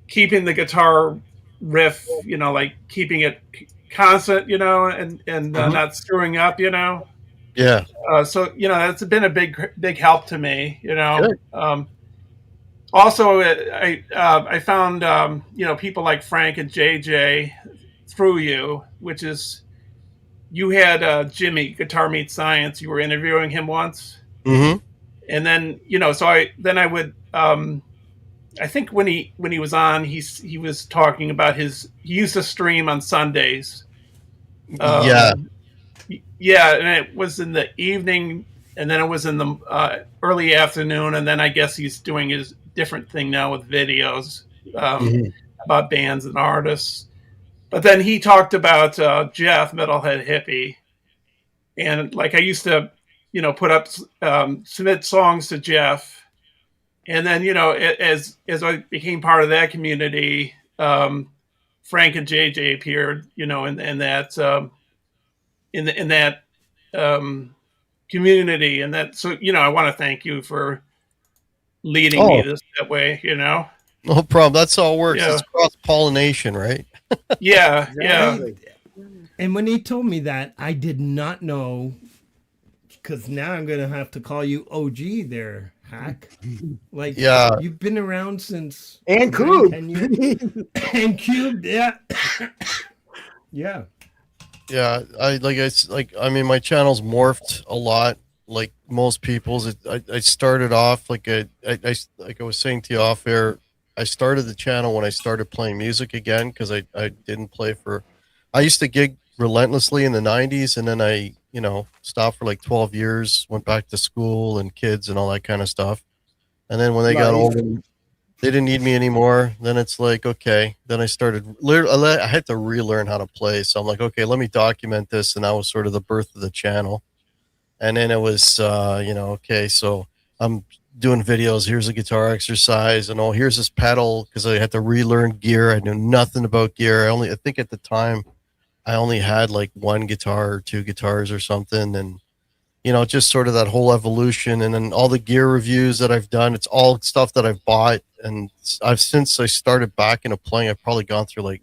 keeping the guitar riff, like keeping it constant, and not screwing up, Yeah. So that's been a big help to me, Good. Also, I found people like Frank and JJ through you, which is you had Jimmy Guitar Meets Science. You were interviewing him once, Mm-hmm. and then so I would I think when he was on, he was talking about he used to stream on Sundays. Yeah. Yeah, and it was in the evening, and then it was in the early afternoon, and then I guess he's doing his different thing now with videos about bands and artists. But then he talked about Jeff, Metalhead Hippie, and like I used to, put up submit songs to Jeff, and then as I became part of that community, Frank and JJ appeared, in that. In that community, and that, so I want to thank you for leading me that way. No problem. That's how it works. Yeah. It's cross pollination, right? Yeah, Exactly. And when he told me that, I did not know, because now I'm going to have to call you OG there, Hack. Like, Yeah. you've been around since... And 9, Cube. 10 years. And Cube, yeah. Yeah. Yeah. I mean, my channel's morphed a lot. Like most people's, I started off like I was saying to you off air. I started the channel when I started playing music again because I didn't play for. I used to gig relentlessly in the 90s, and then I stopped for like 12 years, went back to school and kids and all that kind of stuff. And then when they got older, they didn't need me anymore. Then it's like, okay. Then I started. I had to relearn how to play. So I'm like, okay, let me document this, and that was sort of the birth of the channel. And then it was, okay, so I'm doing videos. Here's a guitar exercise, and here's this pedal because I had to relearn gear. I knew nothing about gear. I think at the time, I only had like one guitar or two guitars or something, and just sort of that whole evolution. And then all the gear reviews that I've done, it's all stuff that I've bought, and since I started back into playing, I've probably gone through like,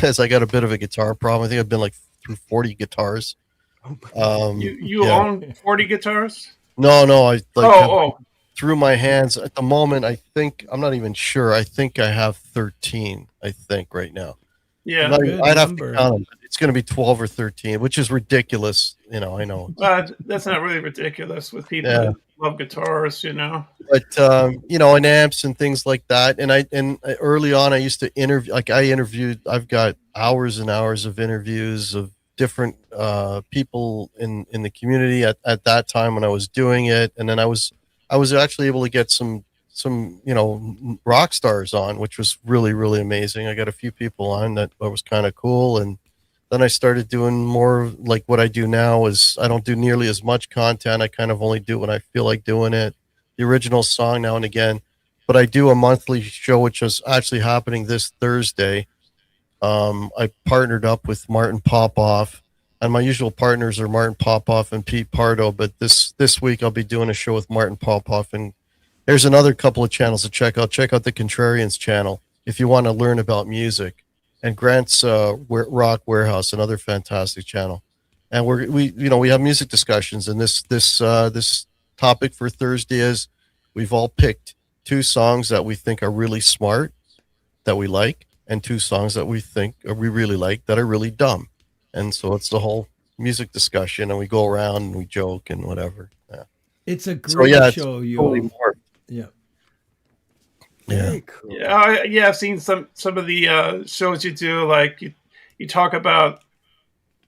as I got a bit of a guitar problem. I think I've been like through 40 guitars. You own 40 guitars? No, I like through my hands at the moment. I think I'm not even sure. I think I have 13. I think right now. Yeah, I'd have to count them. It's going to be 12 or 13, which is ridiculous. I know. That's not really ridiculous with people that love guitars, But and amps and things like that. And early on, I used to interview. Like I interviewed. I've got hours and hours of interviews of different people in the community at that time when I was doing it. And then I was actually able to get some rock stars on, which was really, really amazing. I got a few people on that was kind of cool. And Then I started doing more like what I do now is I don't do nearly as much content. I kind of only do when I feel like doing it. The original song now and again, but I do a monthly show, which is actually happening this Thursday. I partnered up with Martin Popoff, and my usual partners are Martin Popoff and Pete Pardo. But this week I'll be doing a show with Martin Popoff, and there's another couple of channels to check out. Check out the Contrarians channel if you want to learn about music, and Grant's Rock Warehouse, another fantastic channel. And we have music discussions, and this topic for Thursday is we've all picked 2 songs that we think are really smart that we like, and 2 songs that we think we really like that are really dumb. And so it's the whole music discussion, and we go around and we joke and whatever. Yeah. It's a great show. Totally more. Yeah. Yeah. Cool. Yeah, I've seen some of the shows you do. Like you talk about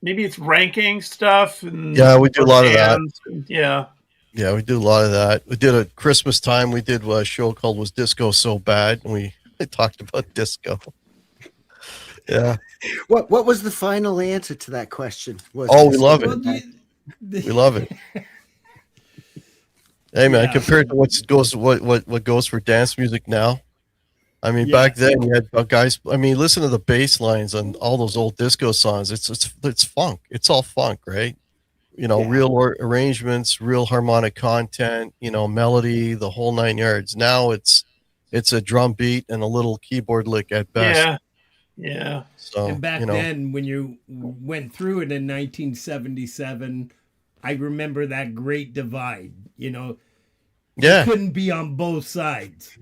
maybe it's ranking stuff. And yeah, we do a lot of that. Yeah. Yeah, we do a lot of that. We did at Christmas time. We did a show called "Was Disco So Bad?" and we talked about disco. Yeah. What was the final answer to that question? We love it. We love it. Hey man, compared to what goes for dance music now, I mean, back then you had guys. I mean, listen to the bass lines on all those old disco songs. It's funk. It's all funk, right? Real arrangements, real harmonic content. Melody, the whole 9 yards. Now it's a drum beat and a little keyboard lick at best. Yeah. So, and back then, when you went through it in 1977, I remember that great divide. You couldn't be on both sides.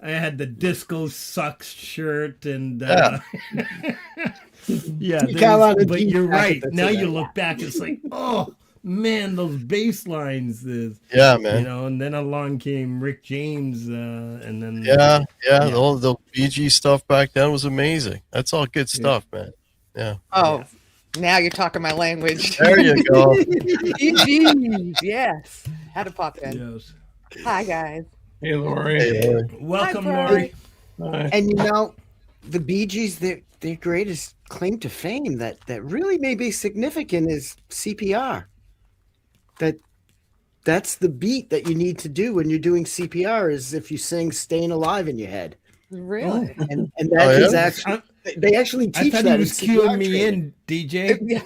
I had the disco sucks shirt and but you're right. Now you look back, it's like, oh man, those bass lines is man. And then along came Rick James and then the BG stuff back then was amazing. That's all good stuff, man. Yeah. Oh, now you're talking my language. There you go. Yes. Had to pop in. Yes. Hi guys. Hey Laurie. Welcome, Hi, Laurie. And the Bee Gees, their greatest claim to fame that really may be significant is CPR. That's the beat that you need to do when you're doing CPR, is if you sing "Staying Alive" in your head. Really? And that is actually they actually teach I thought that. he was cueing me in, DJ.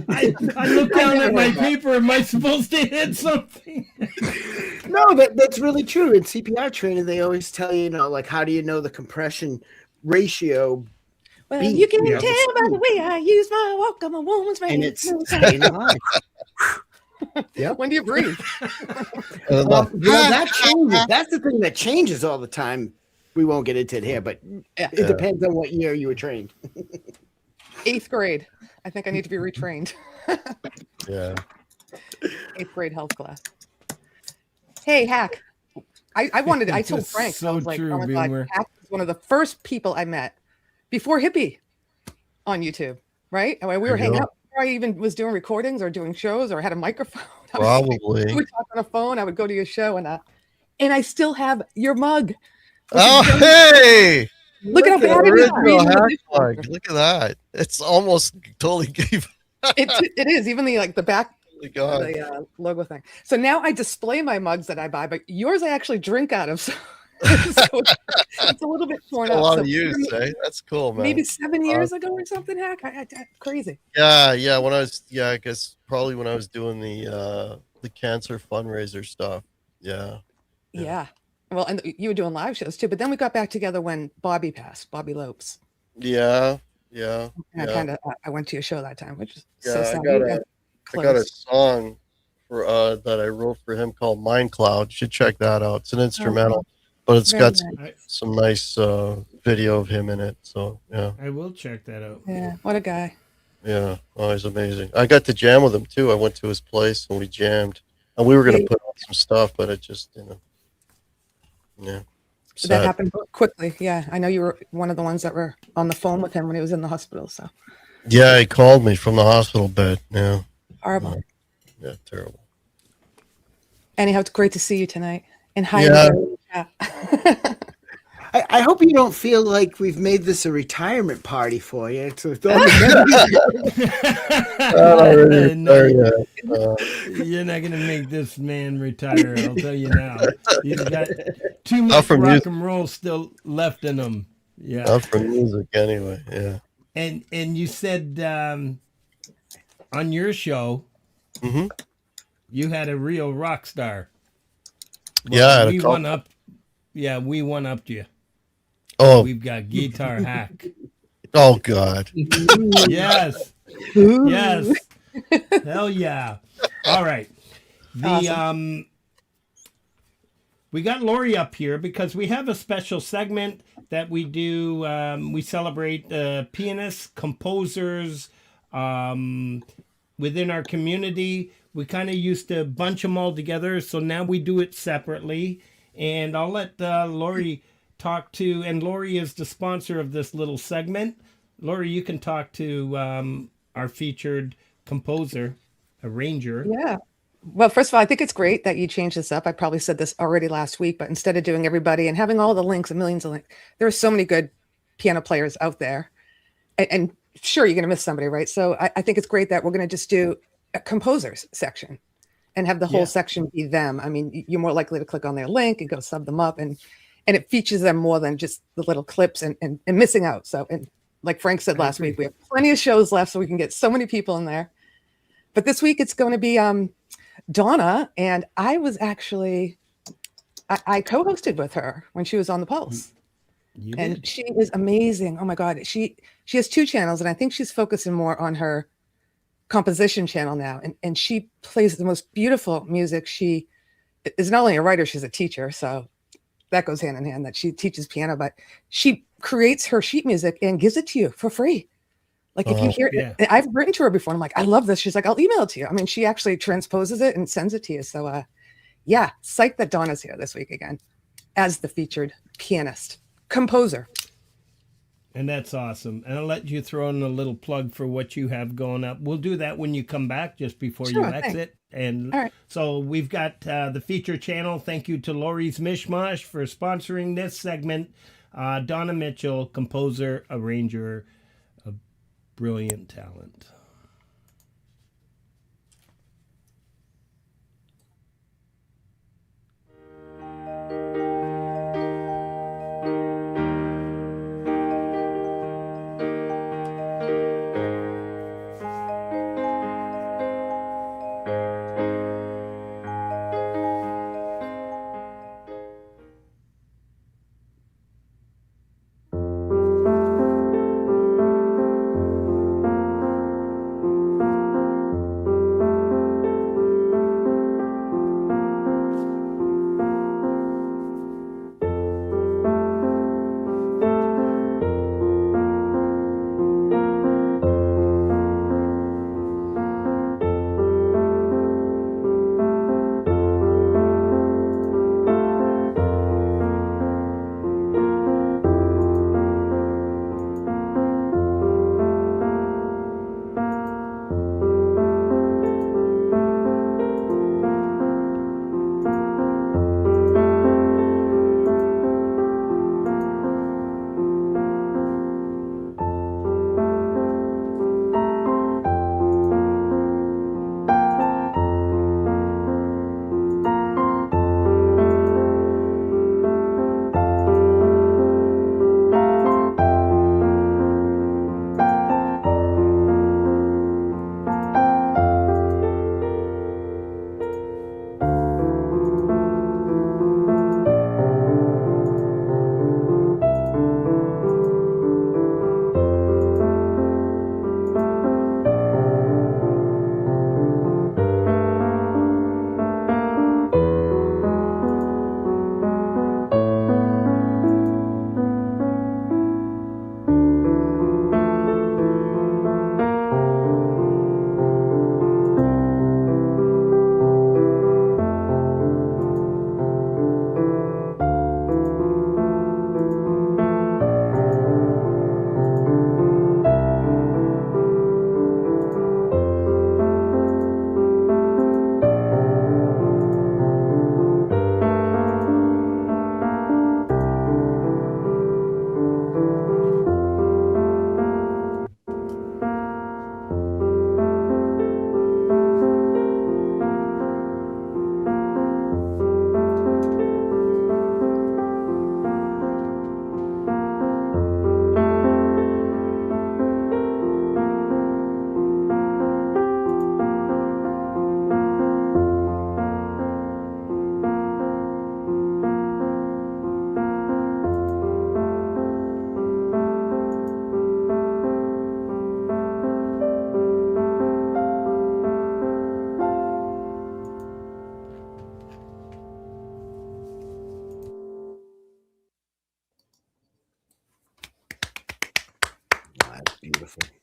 I look down at my paper. Am I supposed to hit something? No, that's really true. In CPR training, they always tell you, like, how do you know the compression ratio? Well, you can tell by the way I use my walk on my woman's man. And it's staying alive. Yep. When do you breathe? That changes. That's the thing that changes all the time. We won't get into it here, but it depends on what year you were trained. 8th grade. I think I need to be retrained. Yeah. 8th grade health class. Hey, Hack. I told Frank. So I was like, true, oh my God, Boomer. Hack was one of the first people I met before Hippie on YouTube, right? And we were hanging out. Before I even was doing recordings or doing shows or had a microphone. Probably. We would talk on the phone. I would go to your show and I still have your mug. Oh, hey! Look at how bad it is. Look at that. It's almost totally gave. It is. Even the back God. the logo thing. So now I display my mugs that I buy, but yours I actually drink out of. So, it's a little bit torn up. A lot so of use, eh? That's cool, man. Maybe 7 years ago or something, Hack. Crazy. Yeah. When I was, I guess probably when I was doing the cancer fundraiser stuff. Yeah. Well, and you were doing live shows too, but then we got back together when Bobby passed, Bobby Lopes. Yeah. And I went to your show that time, which is so sad. I got a song for that I wrote for him called Mind Cloud. You should check that out. It's an instrumental, but it's got some nice video of him in it. So yeah, I will check that out. Yeah, what a guy. Yeah, oh, he's amazing. I got to jam with him too. I went to his place and we jammed, and we were going to put on some stuff, but it just yeah. That happened quickly. Yeah, I know you were one of the ones that were on the phone with him when he was in the hospital. So yeah, he called me from the hospital bed. Yeah, horrible. Yeah, terrible. Anyhow, it's great to see you tonight. And hi, yeah. I hope you don't feel like we've made this a retirement party for you. It's with all the You're not gonna make this man retire. I'll tell you now. He's got too much from rock music. and roll still left in him. Yeah. Not for music anyway. Yeah. And you said on your show, Mm-hmm. you had a real rock star. Yeah, I had a we couple. one up. Yeah, we one upped you. Oh, We've got Guitar Hack. oh God. Yes. Yes. Hell yeah. All right. Awesome. We got Laurie up here because we have a special segment that we do. We celebrate pianists, composers within our community. We kind of used to bunch them all together, so now we do it separately. And I'll let Laurie talk to, and Laurie is the sponsor of this little segment. Laurie, you can talk to our featured composer, arranger. Yeah. Well, first of all, I think it's great that you changed this up. I probably said this already last week, but instead of doing everybody and having all the links and millions of links, there are so many good piano players out there. And sure, you're going to miss somebody, right? So I think it's great that we're going to just do a composers section and have the whole section be them. I mean, you're more likely to click on their link and go sub them up, and it features them more than just the little clips and missing out. So, and like Frank said last week, we have plenty of shows left, so we can get so many people in there. But this week it's going to be Donna, and I was actually I co-hosted with her when she was on the Pulse. And she is amazing. Oh my God. She has 2 channels, and I think she's focusing more on her composition channel now. And she plays the most beautiful music. She is not only a writer, she's a teacher. So that goes hand in hand, that she teaches piano, but she creates her sheet music and gives it to you for free. Like if you hear it, I've written to her before, and I'm like, I love this. She's like, I'll email it to you. I mean, she actually transposes it and sends it to you. So yeah, psyched that Donna's here this week again as the featured pianist. Composer. And that's awesome. And I'll let you throw in a little plug for what you have going up. We'll do that when you come back, just before you exit. And so we've got the feature channel. Thank you to Laurie's Mishmosh for sponsoring this segment. Donna Mitchell, composer, arranger, a brilliant talent.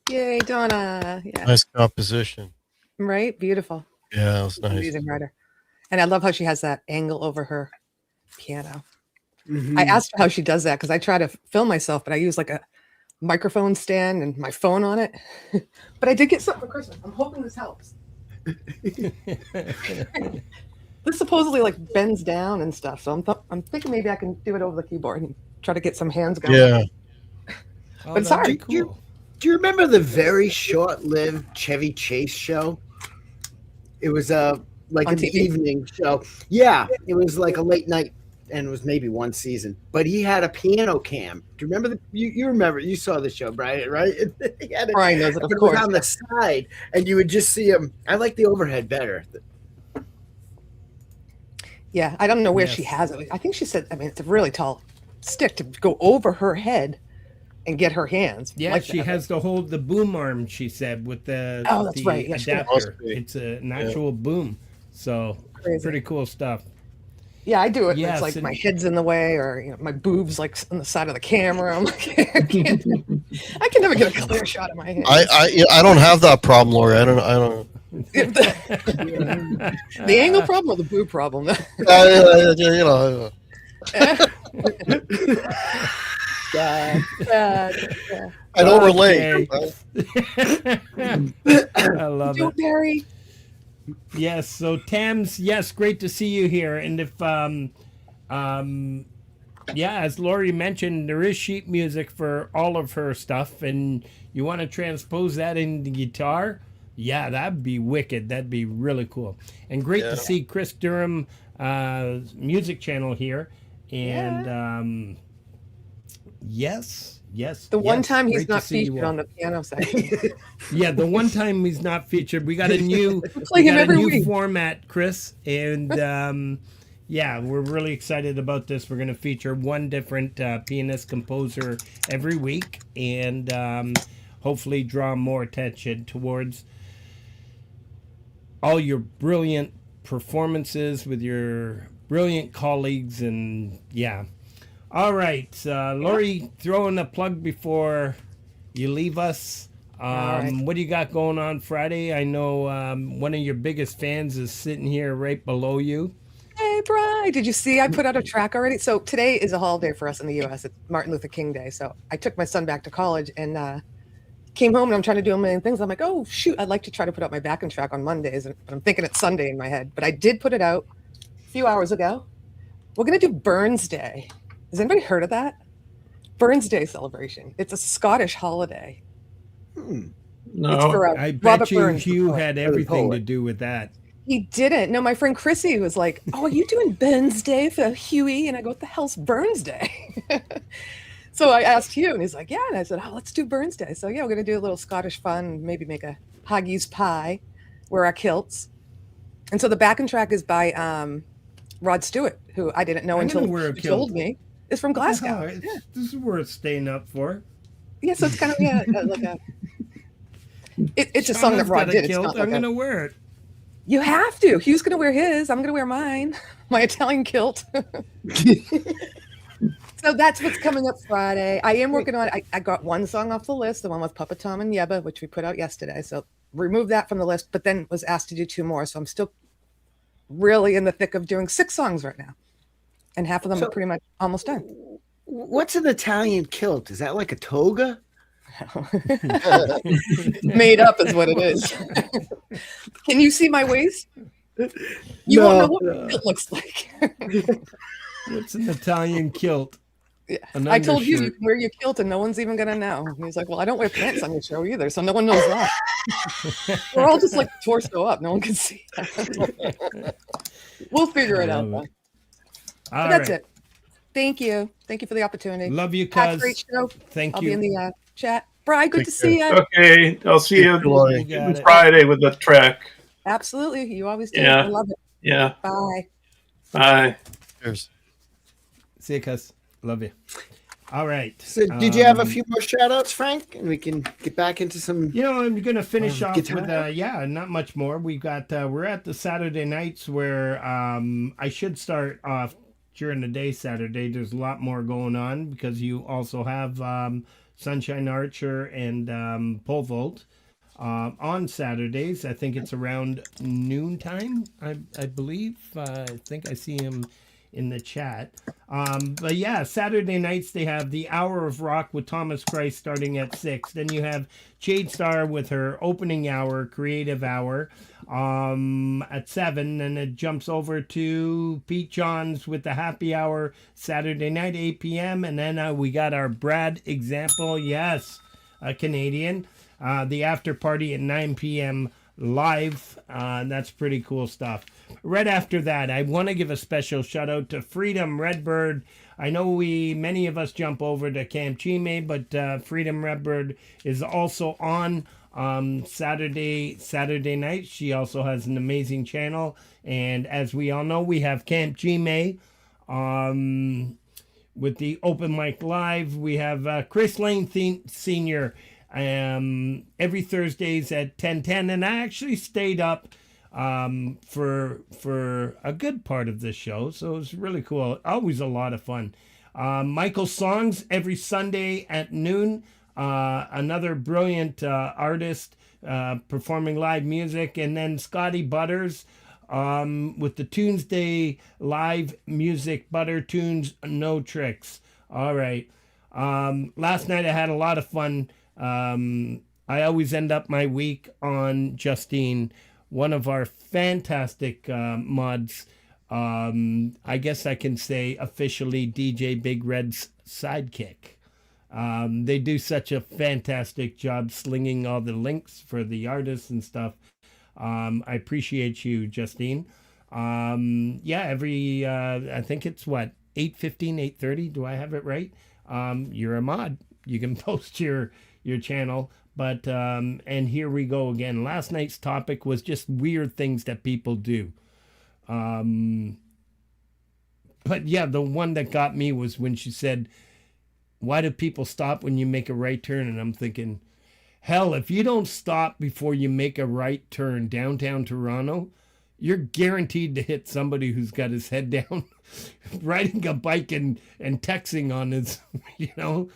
Yay, Donna. Yeah. Nice composition. Right? Beautiful. Yeah, that was nice. Amazing writer. And I love how she has that angle over her piano. Mhm. I asked her how she does that because I try to film myself, but I use like a microphone stand and my phone on it. But I did get something for Christmas. I'm hoping this helps. This supposedly like bends down and stuff. So I'm thinking maybe I can do it over the keyboard and try to get some hands going. Yeah. Oh, But it's that'd be hard. cool. Do you remember the very short-lived Chevy Chase show? It was like On an TV? evening show. Yeah, it was like a late night, and it was maybe one season. But he had a piano cam. Do you remember you remember? You saw the show, Brian, right? He had Brian knows it, of but it course. was on the side, and you would just see him. I like the overhead better. Yeah, I don't know where Yes. she has it. I think she said, I mean, it's a really tall stick to go over her head and get her hands. Yeah, like she that. has to hold the boom arm, she said, with the, Oh, that's the right. Yeah, she does. adapter. Must be. It's an actual boom. So, Crazy. pretty cool stuff. Yeah, I do it. Yes, It's like and- my head's in the way, or my boobs like on the side of the camera. I'm like, I can never get a clear shot of my head. I don't have that problem, Laurie. I don't. The angle problem or the boob problem? You know. God. Yeah. I don't relate. I love Joe it. Barry. Yes. So Tams, yes, great to see you here. And if yeah, as Laurie mentioned, there is sheet music for all of her stuff, and you want to transpose that into guitar, yeah, that'd be wicked. That'd be really cool. And great to see Chris Durham music channel here. And yes. The one yes, time he's great to not see you featured all. on the piano section. Yeah, the one time he's not featured, we got a new, Play him a every new week. format, Chris, and yeah, we're really excited about this. We're going to feature one different pianist composer every week, and hopefully draw more attention towards all your brilliant performances with your brilliant colleagues, and yeah. All right, Laurie, throw in a plug before you leave us. right. What do you got going on Friday? I know one of your biggest fans is sitting here right below you. Hey, Bri, did you see I put out a track already? So today is a holiday for us in the U.S. It's Martin Luther King Day. So I took my son back to college and came home, and I'm trying to do a million things. I'm like, oh, shoot, I'd like to try to put out my backing track on Mondays. But I'm thinking it's Sunday in my head. But I did put it out a few hours ago. We're going to do Burns Day. Has anybody heard of that? Burns Day celebration. It's a Scottish holiday. It's No. for I bet Robert you Burns. the Hugh poet. had everything to poet. do with that. He didn't. No, my friend Chrissy was like, "Oh, are you doing Burns Day for Huey?" And I go, "What the hell's Burns Day?" So I asked Hugh, and he's like, "Yeah." And I said, "Oh, let's do Burns Day." So yeah, we're gonna do a little Scottish fun, maybe make a haggis pie, wear our kilts. And so the backing track is by Rod Stewart, who I didn't know I'm until gonna wear a he kilt. told me. It's from Glasgow. Oh, this is worth staying up for. Yeah, so it's kind of like a. It's a song that Shauna's Rod got a did. It's kilt. not like I'm gonna wear it. You have to. Hugh's gonna wear his. I'm gonna wear mine. My Italian kilt. So that's what's coming up Friday. I am working on. I got one song off the list, the one with Papa Tom and Yeba, which we put out yesterday. So remove that from the list. But then was asked to do 2 more. So I'm still really in the thick of doing 6 songs right now, and half of them are pretty much almost done. What's an Italian kilt? Is that like a toga? Made up is what it is. Can you see my waist? You won't know what it looks like. What's an Italian kilt? Yeah. An I told you you undershirt. can wear your kilt and no one's even gonna know. And he's like, "Well, I don't wear pants on your show either, so no one knows that." We're all just like torso up. No one can see. We'll figure it out. love Though. it. But All that's right. it. Thank you. Thank you for the opportunity. Love you, Have a cuz. great show. Thank I'll be in you. the chat. Bri, good Take to see you. Okay, I'll see you Laurie. You got it. Friday with the track. Absolutely. You always do. Yeah. I love it. Yeah. Bye. Bye. Cheers. See you, cuz. Love you. All right. So, did you have a few more shout outs, Frank? And we can get back into some. You know, I'm gonna finish off guitar? with not much more. We've got we're at the Saturday nights where I should start off during the day Saturday. There's a lot more going on because you also have Sunshine Archer and Pole Vault. On Saturdays, I think it's around noontime, I believe. I think I see him in the chat. But yeah, Saturday nights they have the Hour of Rock with Thomas Christ starting at 6. Then you have Jade Starr with her opening hour, creative hour, at 7. And it jumps over to Pete Johns with the happy hour Saturday night, 8 p.m. And then we got our Brad example. Yes, a Canadian. The after party at 9 p.m. live. That's pretty cool stuff. Right after that, I want to give a special shout out to Freedom Redbird. I know many of us jump over to CampGmay, but Freedom Redbird is also on Saturday night. She also has an amazing channel. And as we all know, we have CampGmay with the open mic live. We have Chris Lane Senior every Thursdays at 10:10, and I actually stayed up for a good part of this show, so it was really cool. Always a lot of fun. Michael Songs every Sunday at noon. Another brilliant artist performing live music, and then Scotty Butters with the Tuesday live music, Butter Tunes, No Tricks. All right. Last night I had a lot of fun. I always end up my week on Justine, one of our fantastic mods. I guess I can say officially DJ Big Red's sidekick. They do such a fantastic job slinging all the links for the artists and stuff. I appreciate you, Justine. Yeah, every, I think it's what, 8:15, 8:30? Do I have it right? You're a mod. You can post your channel. But, and here we go again. Last night's topic was just weird things that people do. But yeah, the one that got me was when she said, why do people stop when you make a right turn? And I'm thinking, hell, if you don't stop before you make a right turn downtown Toronto, you're guaranteed to hit somebody who's got his head down, riding a bike and texting on his, you know,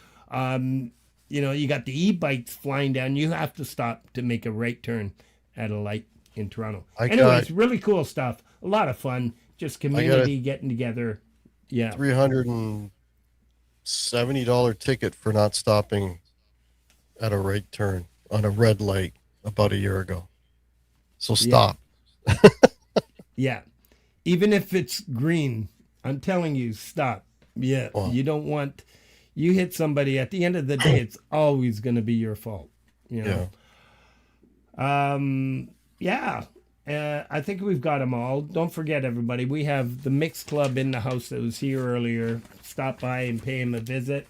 you got the e-bikes flying down. You have to stop to make a right turn at a light in Toronto. Anyways, really cool stuff. A lot of fun. Just community getting together. Yeah. $370 ticket for not stopping at a right turn on a red light about a year ago. So stop. Yeah. Even if it's green, I'm telling you, stop. Yeah. Oh. You don't want, you hit somebody, at the end of the day, it's always going to be your fault. You know? Yeah. I think we've got them all. Don't forget, everybody, we have the Mix Club in the house that was here earlier. Stop by and pay him a visit.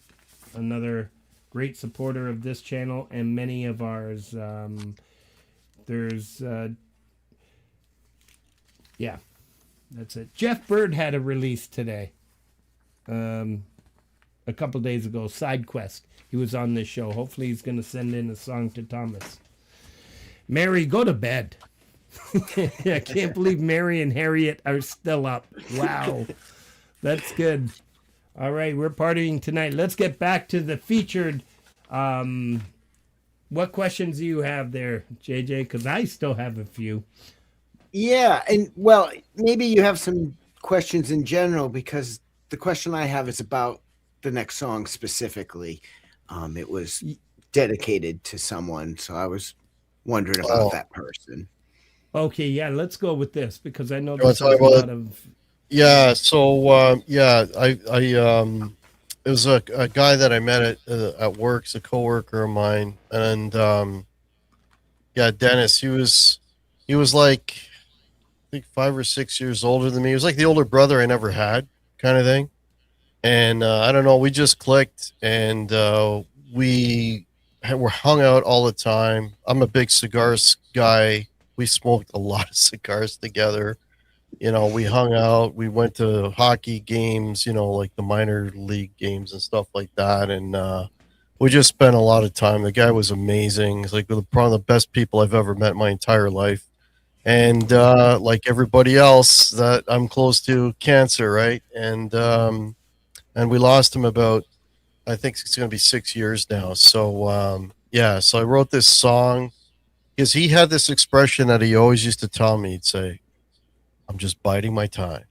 Another great supporter of this channel and many of ours. Yeah, that's it. Jeff Bird had a release today. A couple days ago, Side Quest. He was on this show. Hopefully he's going to send in a song to Thomas. Mary, go to bed. I can't believe Mary and Harriet are still up. Wow. That's good. All right, we're partying tonight. Let's get back to the featured. What questions do you have there, JJ? Because I still have a few. Yeah, and well, maybe you have some questions in general, because the question I have is about the next song specifically. It was dedicated to someone, so I was wondering about that person. Okay, yeah, let's go with this, because I know there's a lot of... Yeah, so, it was a guy that I met at work, a coworker of mine, and, Dennis, he was like, I think 5 or 6 years older than me. He was like the older brother I never had, kind of thing. And I don't know, we just clicked, and we were hung out all the time. I'm a big cigars guy. We smoked a lot of cigars together. You know, we hung out. We went to hockey games, you know, like the minor league games and stuff like that. And we just spent a lot of time. The guy was amazing. He's like one of the best people I've ever met in my entire life. And like everybody else, that I'm close to cancer, right? And we lost him about I think it's going to be 6 years now. So yeah, so I wrote this song because he had this expression that he always used to tell me. He'd say, "I'm just biding my time."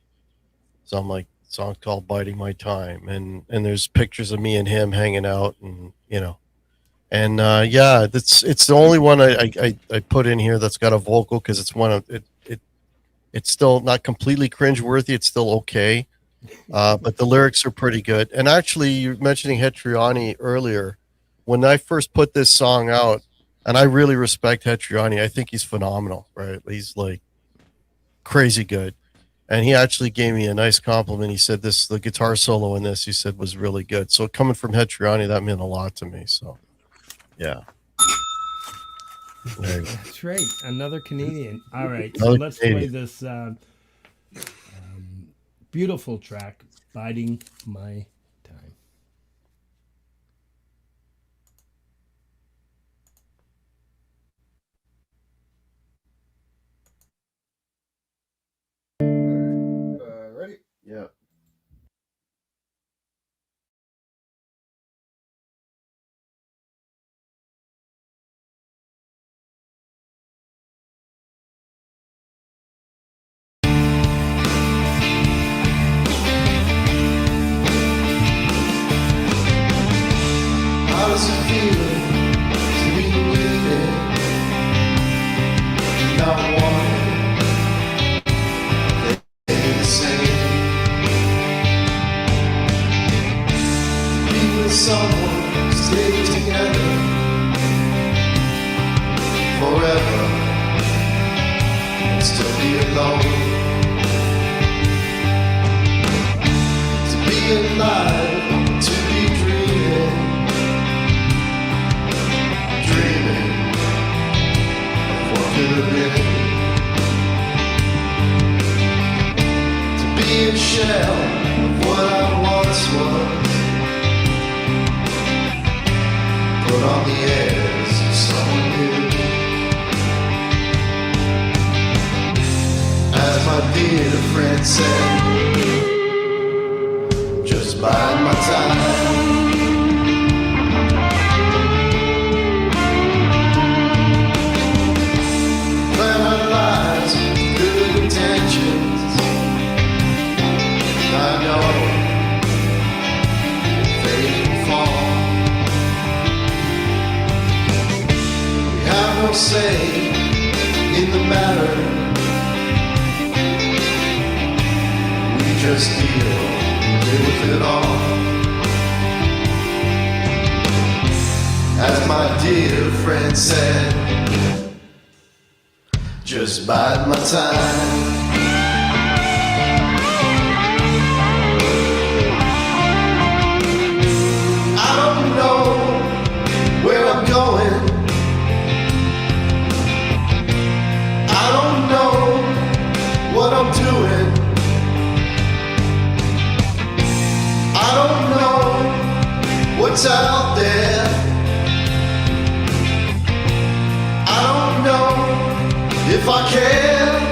So I'm like, song's called "Biding My Time," and there's pictures of me and him hanging out, and and yeah, it's the only one I put in here that's got a vocal because it's one of it's still not completely cringeworthy. It's still okay. But the lyrics are pretty good. And actually, you're mentioning Hetriani earlier. When I first put this song out, and I really respect Hetriani, I think he's phenomenal, right? He's like crazy good. And he actually gave me a nice compliment. He said the guitar solo in this, he said, was really good. So coming from Hetriani, that meant a lot to me. So, yeah. That's right. Another Canadian. All right. So Another let's Canadian. play this beautiful track, Biding My Time. Ready? Yeah. How does it feel to be needed, not wanted? They ain't the same. Be with someone, stay together forever, and still be alone. To be alive, to be dreaming of what could have been. To be a shell of what I once was, put on the airs of someone new. As my dear friend said, just bide my time. No say in the matter, we just deal with it all. As my dear friend said, just bide my time. I don't know where I'm going, I don't know what I'm doing, I don't know what's out there, I don't know if I can.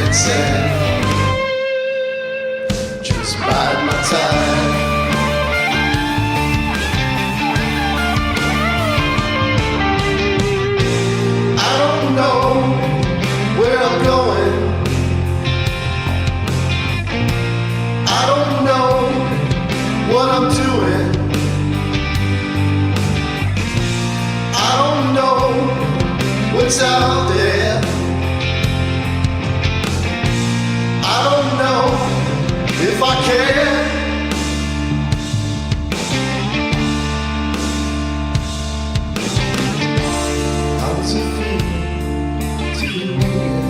Said, just bide my time. I don't know where I'm going, I don't know what I'm doing, I don't know what's out there, I don't know if I can. How does it feel to be needed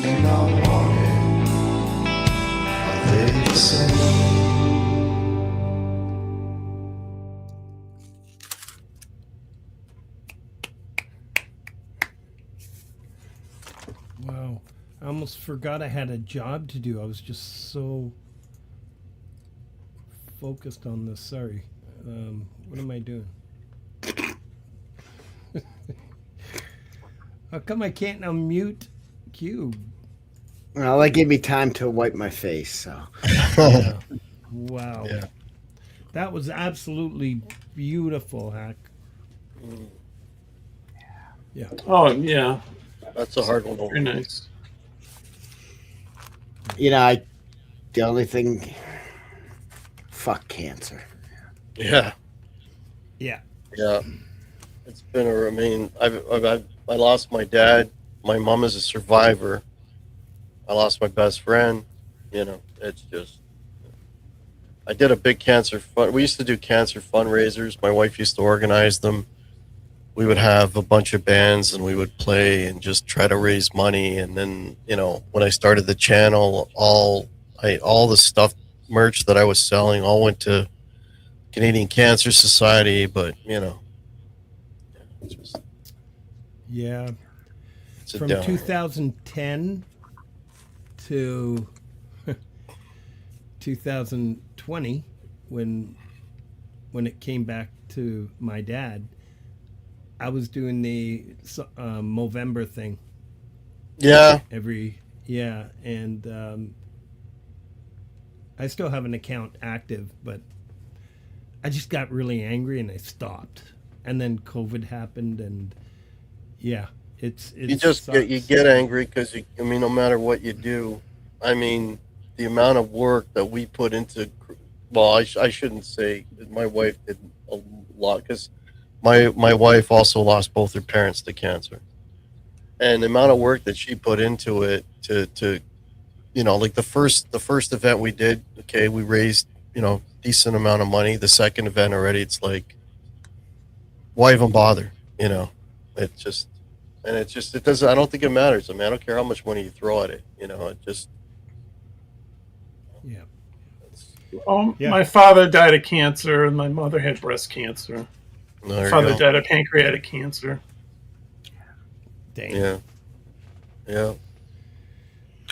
and not wanted? I almost forgot I had a job to do. I was just so focused on this. Sorry. What am I doing? How come I can't unmute Cube? Well, that gave me time to wipe my face. So Yeah. Wow. Yeah. That was absolutely beautiful, Hack. Yeah. Oh yeah, That's a hard one. very nice. you know, the only thing, fuck cancer. Yeah. Yeah. Yeah. It's been I mean, I lost my dad. My mom is a survivor. I lost my best friend. You know, it's just. I did a big cancer fund. We used to do cancer fundraisers. My wife used to organize them. We would have a bunch of bands and we would play and just try to raise money. And then, you know, when I started the channel, all the stuff, merch that I was selling, all went to Canadian Cancer Society. But you know, it's just, Yeah. it's a From down. 2010 to 2020, when it came back to my dad, I was doing the Movember thing Yeah. and I still have an account active, but I just got really angry and I stopped. And then COVID happened, and yeah, it You just sucks. you get angry because I mean, no matter what you do, I mean, the amount of work that we put into, well, I shouldn't say that my wife did a lot, because my wife also lost both her parents to cancer, and the amount of work that she put into it to you know, like the first event we did, okay, we raised, you know, decent amount of money. The second event already, it's like, why even bother? You know, it just it doesn't. I don't think it matters. I mean, I don't care how much money you throw at it. You know, it just. Yeah. Yeah. My father died of cancer, and my mother had breast cancer. There My you father go. died of pancreatic cancer. Dang. Yeah. Yeah.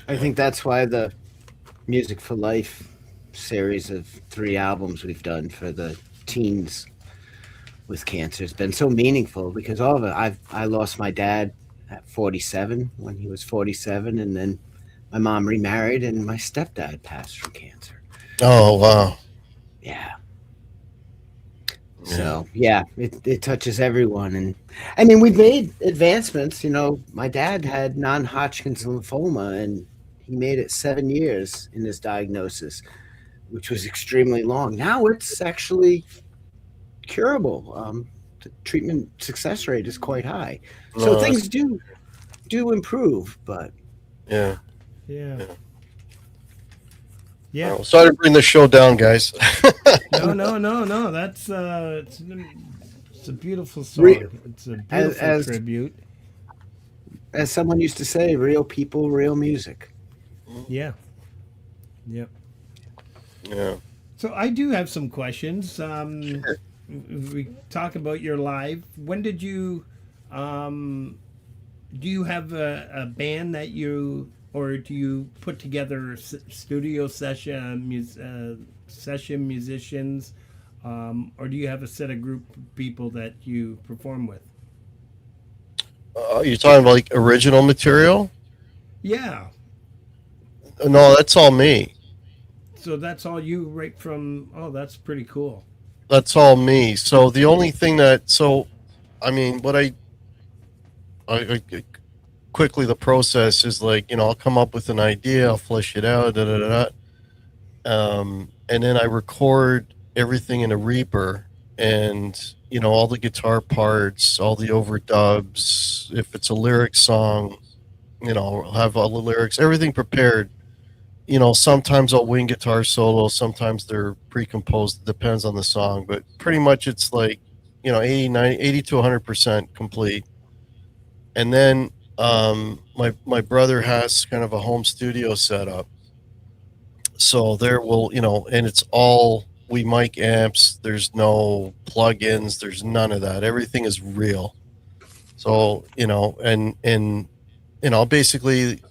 I think that's why the Music for Life series of 3 albums we've done for the teens with cancer has been so meaningful, because all of it, I lost my dad at 47 when he was 47, and then my mom remarried and my stepdad passed from cancer. Oh wow. Yeah. So yeah, it touches everyone. And I mean, we've made advancements. You know, my dad had non-Hodgkin's lymphoma, and he made it 7 years in his diagnosis, which was extremely long. Now it's actually curable. The treatment success rate is quite high. So No, things do improve, but Yeah. Yeah. Yeah. Yeah. Oh, sorry to bring the show down, guys. No. That's it's a beautiful song. Re- It's a beautiful as- tribute. as someone used to say, real people, real music. Yeah. Yep. Yeah. So I do have some questions. Sure. We talk about your live. When did you? Do you have a band that you, or do you put together studio session musicians, or do you have a set of group of people that you perform with? You're talking about like original material? Yeah. No, that's all me. So that's all you right from. Oh, that's pretty cool. That's all me. So the only thing I mean, what I quickly, the process is like, you know, I'll come up with an idea, I'll flesh it out, and then I record everything in a Reaper, and you know, all the guitar parts, all the overdubs. If it's a lyric song, you know, I'll have all the lyrics, everything prepared. You know, sometimes I'll wing guitar solos, sometimes they're pre-composed, depends on the song, but pretty much it's like, you know, 80 to 100% complete. And then my brother has kind of a home studio set up. So there will, you know, and it's all we mic amps, there's no plugins, there's none of that. Everything is real. So, you know, and you know, basically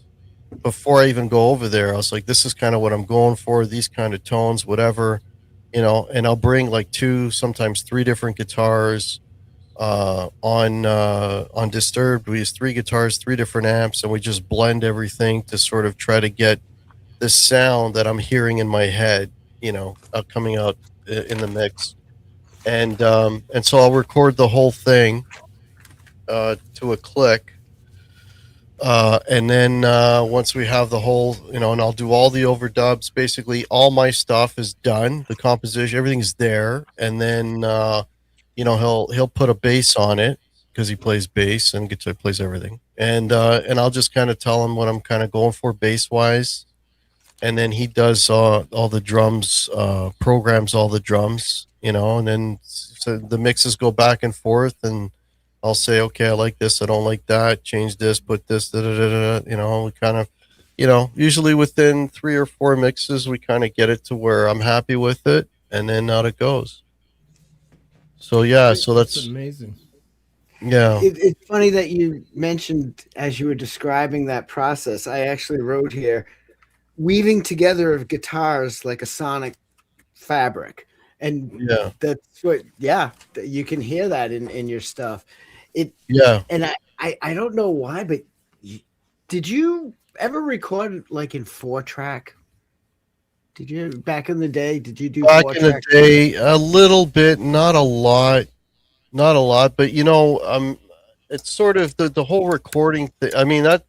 before I even go over there, I was like, this is kind of what I'm going for, these kind of tones, whatever, and I'll bring like 2, sometimes 3 different guitars. On Disturbed, we use 3 guitars, 3 different amps, and we just blend everything to sort of try to get the sound that I'm hearing in my head, coming out in the mix. And so I'll record the whole thing to a click. And then once we have the whole, and I'll do all the overdubs. Basically, all my stuff is done. The composition, everything's there. And then, he'll put a bass on it because he plays bass and guitar, plays everything. And I'll just kind of tell him what I'm kind of going for bass wise. And then he does all the drums, programs all the drums, and then so the mixes go back and forth, and I'll say, okay, I like this, I don't like that, change this, put this, da da da da. We kind of, usually within 3 or 4 mixes, we kind of get it to where I'm happy with it, and then out it goes. So yeah, so that's amazing. Yeah, It's funny that you mentioned as you were describing that process. I actually wrote here, weaving together of guitars like a sonic fabric, and yeah, that's what you can hear that in your stuff. And I don't know why, but did you ever record like in 4-track? Did you back in the day? Did you do back 4-track? in the day a little bit, not a lot, but it's sort of the whole recording thing. I mean, that,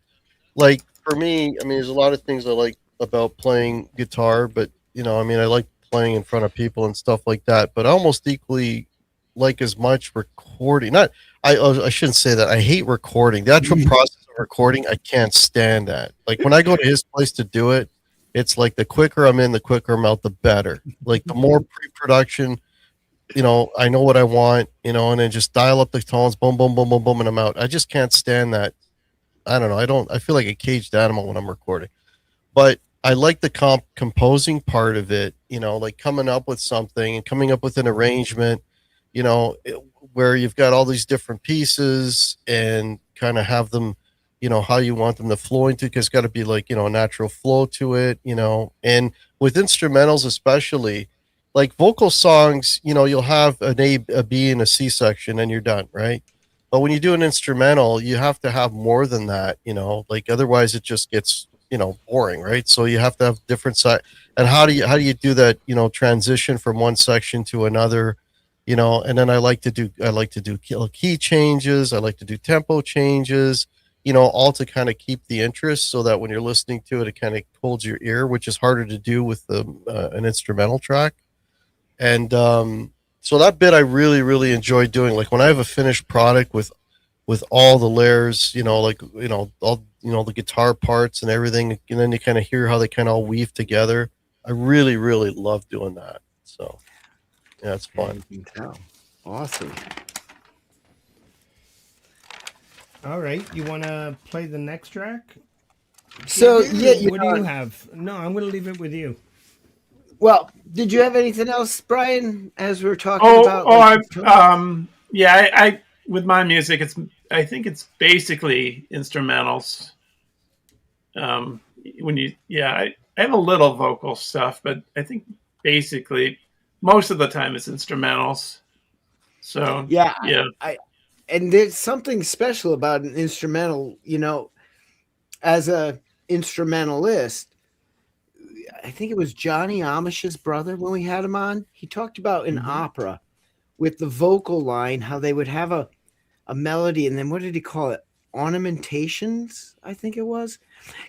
like, for me, I mean, there's a lot of things I like about playing guitar, but I like playing in front of people and stuff like that, but I almost equally like as much recording. Not I shouldn't say that. I hate recording. The actual process of recording, I can't stand that. Like when I go to his place to do it, it's like the quicker I'm in, the quicker I'm out, the better. Like the more pre-production, I know what I want, and then just dial up the tones, boom, boom, boom, boom, boom, and I'm out. I just can't stand that. I don't know. I feel like a caged animal when I'm recording, but I like the composing part of it, like coming up with something and coming up with an arrangement, where you've got all these different pieces and kind of have them, how you want them to flow into, because it's got to be like, a natural flow to it, and with instrumentals, especially like vocal songs, you'll have an A, B, and a C section and you're done, right? But when you do an instrumental, you have to have more than that, like otherwise it just gets, boring, right? So you have to have different side. And how do you do that, transition from one section to another, and then I like to do key changes. I like to do tempo changes, all to kind of keep the interest so that when you're listening to it, it kind of holds your ear, which is harder to do with an instrumental track. And so that bit I really, really enjoy doing. Like when I have a finished product with all the layers, all, the guitar parts and everything, and then you kind of hear how they kind of all weave together. I really, really love doing that. So yeah, it's fun. You can tell. Awesome. All right, you want to play the next track? So what do you know, have? No, I'm going to leave it with you. Well, did you have anything else, Brian? As we were talking about, I with my music, I think it's basically instrumentals. I have a little vocal stuff, but I think basically most of the time it's instrumentals. So yeah. And there's something special about an instrumental, as a instrumentalist. I think it was Johnny Amish's brother when we had him on. He talked about an opera with the vocal line, how they would have a melody, and then what did he call it? Ornamentations, I think it was.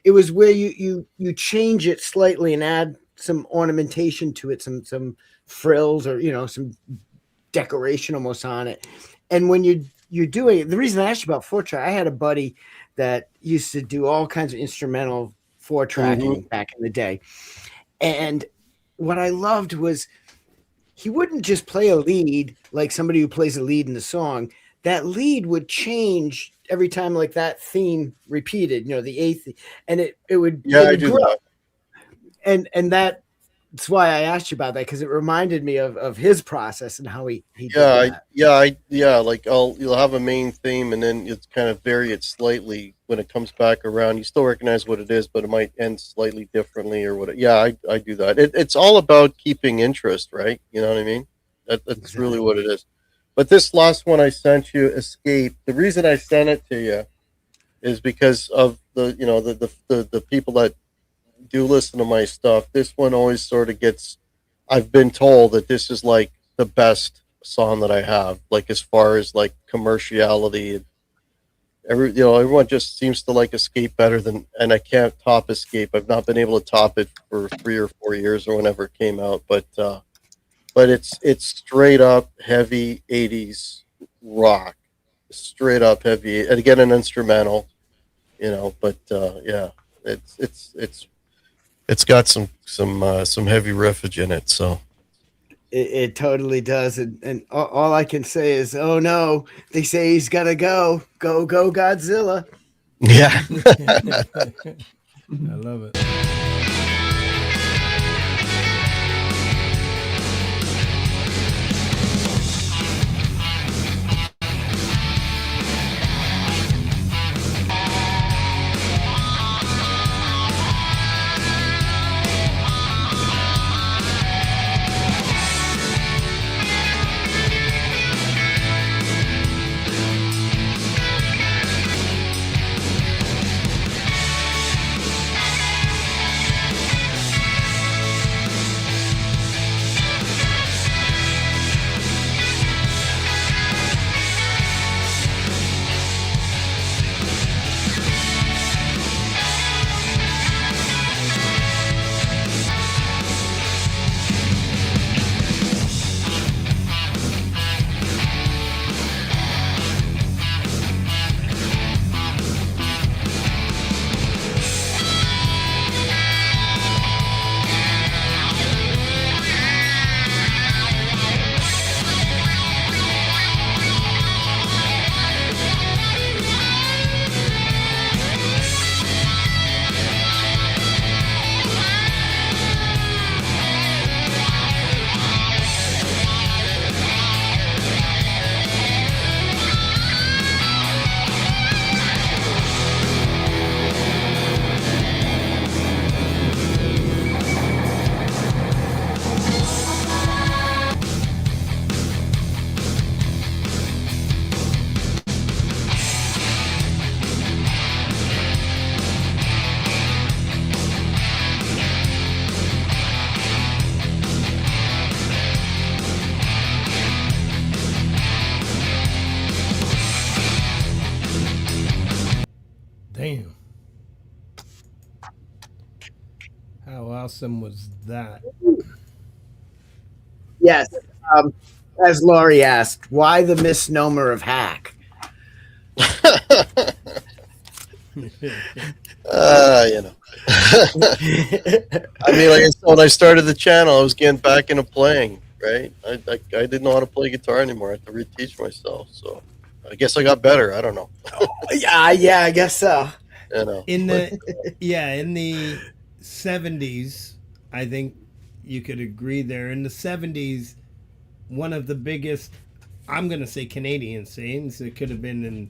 It was where you change it slightly and add some ornamentation to it, some frills or some decoration almost on it. And when you're doing it, the reason I asked you about 4-track, I had a buddy that used to do all kinds of instrumental 4-tracking back in the day. And what I loved was he wouldn't just play a lead like somebody who plays a lead in the song. That lead would change every time, like that theme repeated, the eighth, and it would I do grow. that. And that's why I asked you about that, because it reminded me of his process and how he did that. Like you'll have a main theme, and then it's kind of vary it slightly when it comes back around. You still recognize what it is, but it might end slightly differently or what. Yeah, I do that. It's all about keeping interest, right? You know what I mean? That's really what it is. But this last one I sent you, Escape. The reason I sent it to you is because of the people that do listen to my stuff. This one always sort of gets. I've been told that this is like the best song that I have, like as far as like commerciality. Everyone just seems to like Escape better than, and I can't top Escape. I've not been able to top it for 3 or 4 years or whenever it came out, but it's straight up heavy 80s rock, straight up heavy, and again an instrumental, but yeah, it's got some heavy riffage in it, so It totally does, and all I can say is, oh no, they say he's gotta go Godzilla. yeah. I love it. Damn. How awesome was that? Yes, as Laurie asked, why the misnomer of hack? I mean, like I said, when I started the channel, I was getting back into playing, right? I didn't know how to play guitar anymore. I had to reteach myself, so I guess I got better. I don't know. Yeah, I guess so. In the 70s, I think you could agree there. In the 70s, one of the biggest, I'm going to say Canadian sayings, it could have been in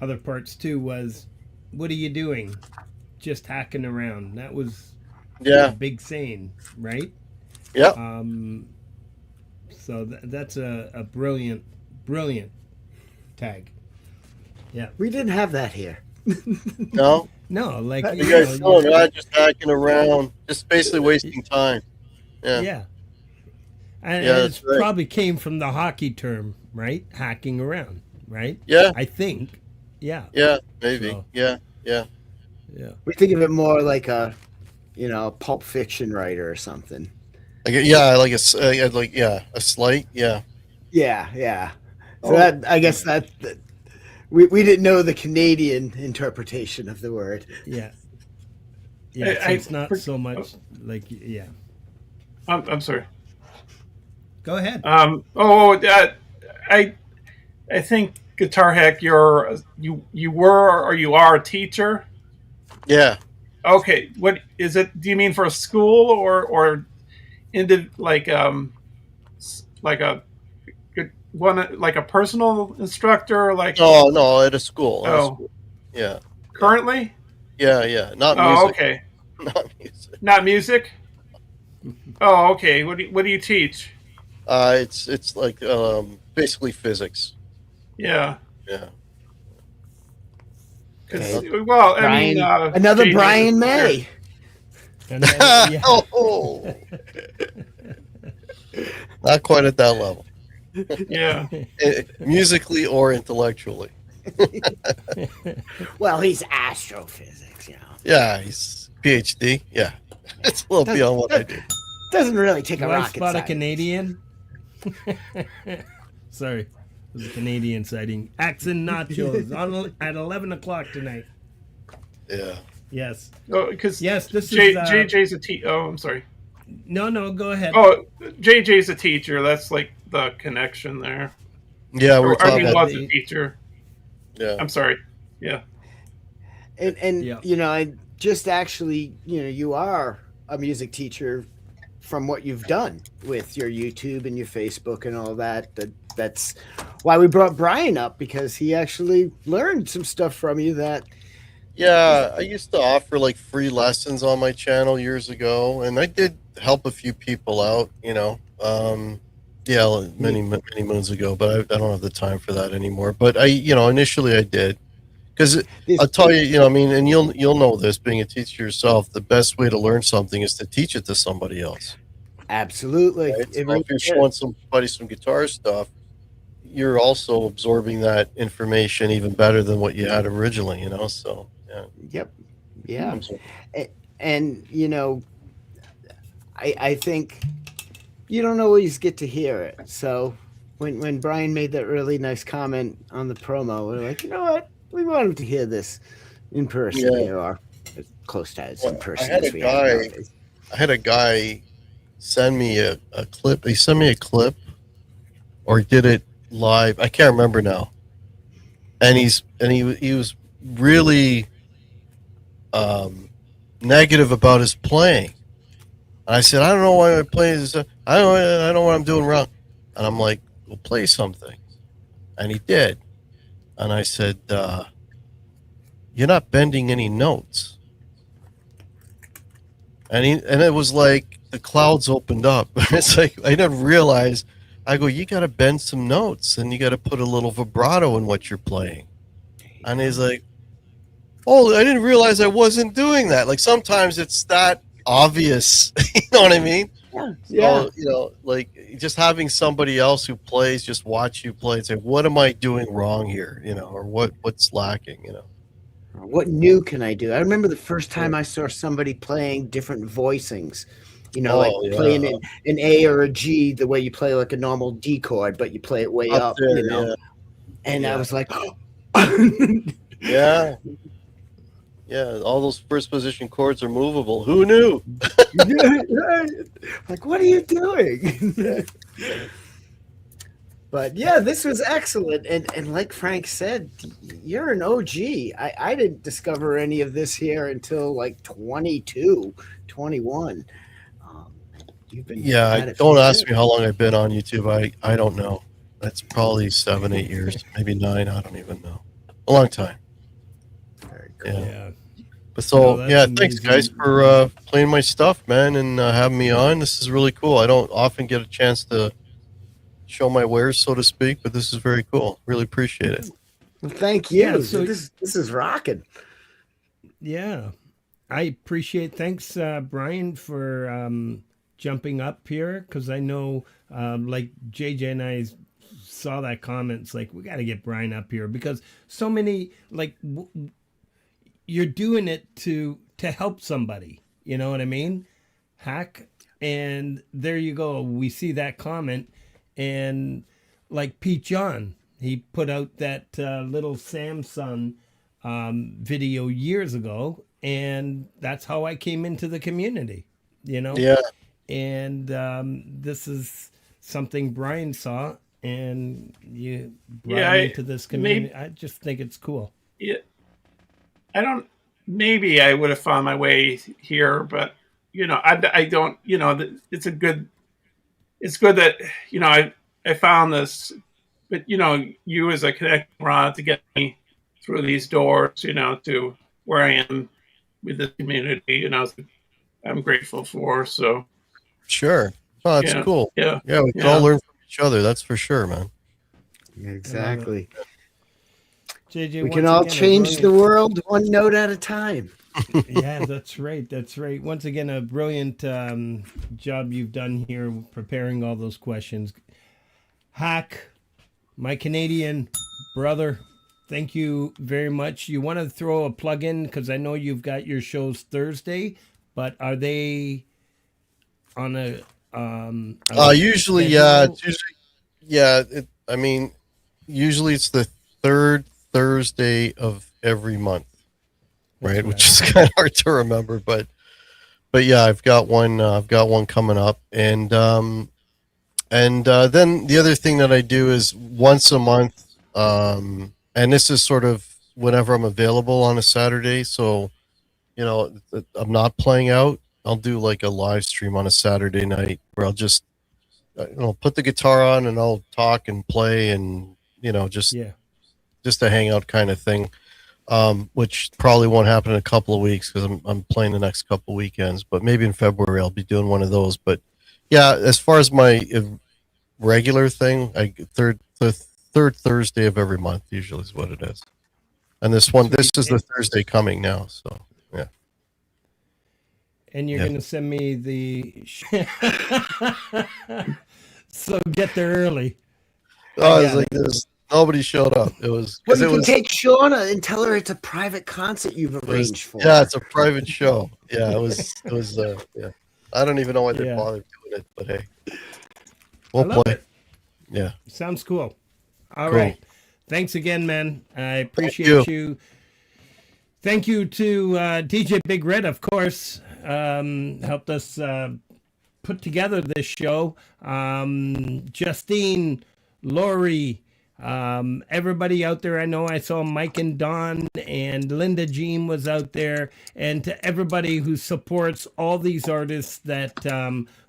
other parts too, was, "What are you doing? Just hacking around." That was a big saying, right? Yeah. So that's a brilliant tag. Yeah. We didn't have that here. No? No, like you guys know, not just hacking around, just basically wasting time. Yeah. Yeah. And Yeah, it that's right. probably came from the hockey term, right? Hacking around, right? Yeah. I think. Yeah. Yeah, maybe. So- Yeah. We think of it more like a Pulp Fiction writer or something. Like a slight. Yeah. Yeah. So that, I guess that we didn't know the Canadian interpretation of the word. Yeah. Yeah. So it's not so much like, yeah. I'm sorry. Go ahead. I think Guitar Hack, you were or you are a teacher. Yeah. Okay. What is it? Do you mean for a school or into like a good one, like a personal instructor, like No, at a school. At a oh, school. Yeah. currently? Yeah. Not Oh, music. okay. Not music. Not music? Oh, okay. What do you teach? It's like basically physics. Yeah. Yeah. 'Cause, Okay. well, I Brian, mean, another JJ Brian May. And then, yeah. Oh, not quite at that level, Yeah. musically or intellectually. Well, he's astrophysics, you know. Yeah, he's PhD. Yeah, it's a little beyond what I do. Doesn't really take a Do I rocket spot a scientist. Canadian? Sorry, it was a Canadian sighting. Axe and nachos at 11 o'clock tonight. Yeah. Yes. Oh, because Yes, this is. JJ's a teacher. Oh, I'm sorry. No, go ahead. Oh, JJ's a teacher. That's like the connection there. Yeah, we're Or, I talking mean, about. was a teacher. Yeah. I'm sorry. Yeah. And Yeah. you know, I just actually, you know, you are a music teacher from what you've done with your YouTube and your Facebook and all that. That's why we brought Brian up, because he actually learned some stuff from you that. Yeah, I used to offer like free lessons on my channel years ago, and I did help a few people out, you know. Yeah, many moons ago, but I don't have the time for that anymore. But initially I did, because I'll tell you, you know, I mean, and you'll know this, being a teacher yourself, the best way to learn something is to teach it to somebody else. Absolutely. Right? So really if you're is. showing somebody some guitar stuff, you're also absorbing that information even better than what you had originally, you know. So Yep. Yeah. I'm sorry. And you know, I think you don't always get to hear it. So when Brian made that really nice comment on the promo, we're like, you know what? We want him to hear this in person Yeah. here, or as close to as in Well, person I had as a we guy- have nowadays. I had a guy send me a clip. He sent me a clip, or did it live. I can't remember now. And he was really negative about his playing. And I said, I don't know why I'm playing this. I don't know what I'm doing wrong. And I'm like, well, play something. And he did. And I said, you're not bending any notes. And it was like the clouds opened up. It's like I didn't realize. I go, you got to bend some notes, and you got to put a little vibrato in what you're playing. And he's like, oh, I didn't realize I wasn't doing that. Like sometimes it's that obvious. You know what I mean? Yeah. So, you know, like just having somebody else who plays just watch you play and say, what am I doing wrong here? You know, or what's lacking, you know? What new can I do? I remember the first time I saw somebody playing different voicings. You know, like playing an A or a G the way you play like a normal D chord, but you play it way up, there, you know. yeah. And I was like, Yeah. Yeah, all those first position chords are movable. Who knew? like, what are you doing? But yeah, this was excellent. And like Frank said, you're an OG. I didn't discover any of this here until like 22, 21. You've been at it don't for ask years. me how long I've been on YouTube. I don't know. That's probably 7-8 years, maybe 9. I don't even know. A long time. Very cool. Yeah. Yeah. But so, that's thanks amazing. guys for playing my stuff, man, and having me on. This is really cool. I don't often get a chance to show my wares, so to speak, but this is very cool. Really appreciate it. Well, thank you. Yeah, so- this is rocking. Yeah, I appreciate. Thanks, Brian, for jumping up here, because I know, like JJ and I saw that comment. It's like we got to get Brian up here, because so many you're doing it to help somebody. You know what I mean? Hack, and there you go. We see that comment, and like Pete John, he put out that little Samsung video years ago, and that's how I came into the community, you know? Yeah. And this is something Brian saw, and you brought him into this community. I just think it's cool. Yeah. Maybe I would have found my way here, but I don't, it's good that, I found this, but, you as a connecting rod to get me through these doors, to where I am with the community, I'm grateful for. So Sure. Oh, that's cool. Yeah. Yeah, we can all learn from each other. That's for sure, man. Exactly. JJ, We can all change the world one note at a time. Yeah, that's right. That's right. Once again, a brilliant job you've done here preparing all those questions. Hack, my Canadian brother, thank you very much. You want to throw a plug in because I know you've got your shows Thursday, but are they on a usually, yeah, it's usually, usually it's the third Thursday of every month, right? Which is kind of hard to remember, but yeah, I've got one coming up, and then the other thing that I do is once a month, and this is sort of whenever I'm available on a Saturday. So, I'm not playing out. I'll do like a live stream on a Saturday night where I'll just, put the guitar on and I'll talk and play and, just a hangout kind of thing, which probably won't happen in a couple of weeks because I'm playing the next couple of weekends. But maybe in February I'll be doing one of those. But yeah, as far as my regular thing, the third Thursday of every month usually is what it is. And this is the Thursday coming now. So yeah. And you're going to send me the. So get there early. Oh, it's like this. Nobody showed up. It was. Well, you can take Shauna and tell her it's a private concert you've arranged for. Yeah, it's a private show. Yeah, it was. Yeah. I don't even know why they bothered doing it, but hey, we'll play. It. Yeah. Sounds cool. All right. Thanks again, man. I appreciate you. Thank you to DJ Big Red, of course, helped us put together this show. Justine, Laurie, everybody out there. I know I saw Mike and Don, and Linda Jean was out there, and to everybody who supports all these artists that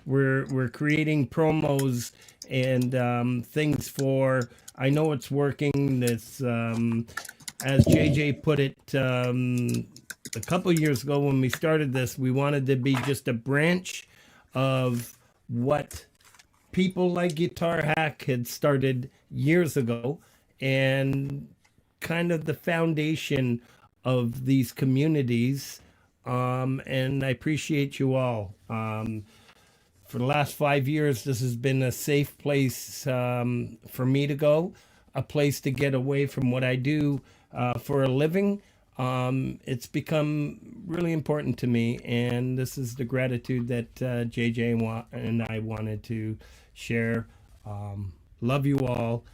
we're creating promos and things for. I know it's working. This, as JJ put it a couple years ago when we started this, we wanted to be just a branch of what people like Guitar Hack had started years ago, and kind of the foundation of these communities. And I appreciate you all. For the last 5 years, this has been a safe place for me to go, a place to get away from what I do for a living. It's become really important to me, and this is the gratitude that JJ and I wanted to share. Love you all.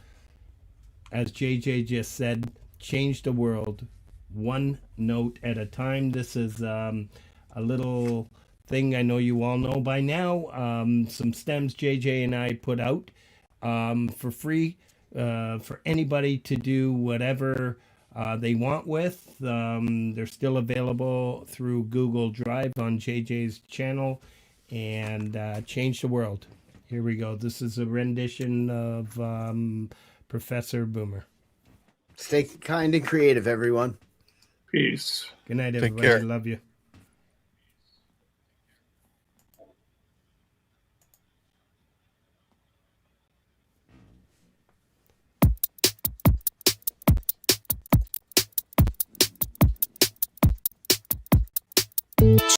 As JJ just said, change the world one note at a time. This is a little thing I know you all know by now. Some stems JJ and I put out for free for anybody to do whatever they want with. They're still available through Google Drive on JJ's channel, and change the world. Here we go. This is a rendition of Professor Boomer. Stay kind and creative, everyone. Peace. Good night, Take everybody. care. Love you.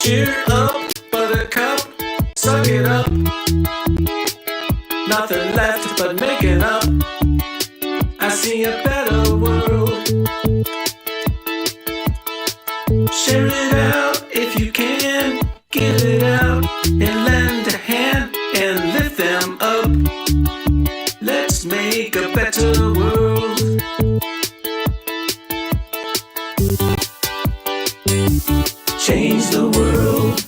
Cheer up, buttercup, suck it up. Nothing left but making up. I see a better world. Share it out if you can. Give it out and lend a hand and lift them up. Let's make a better world. Change the world.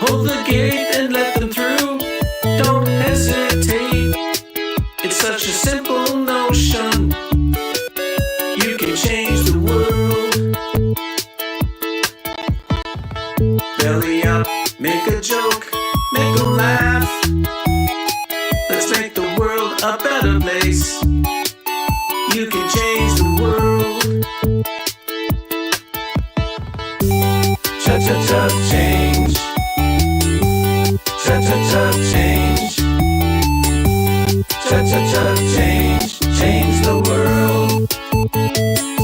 Hold the gate and let them through. Don't hesitate. It's such a simple notion. You can change the world. belly up, make a joke, make a laugh. Let's make the world a better place. You can change the world. Cha-cha-cha change. Cha-cha-cha change. Cha-cha-cha change. Change the world.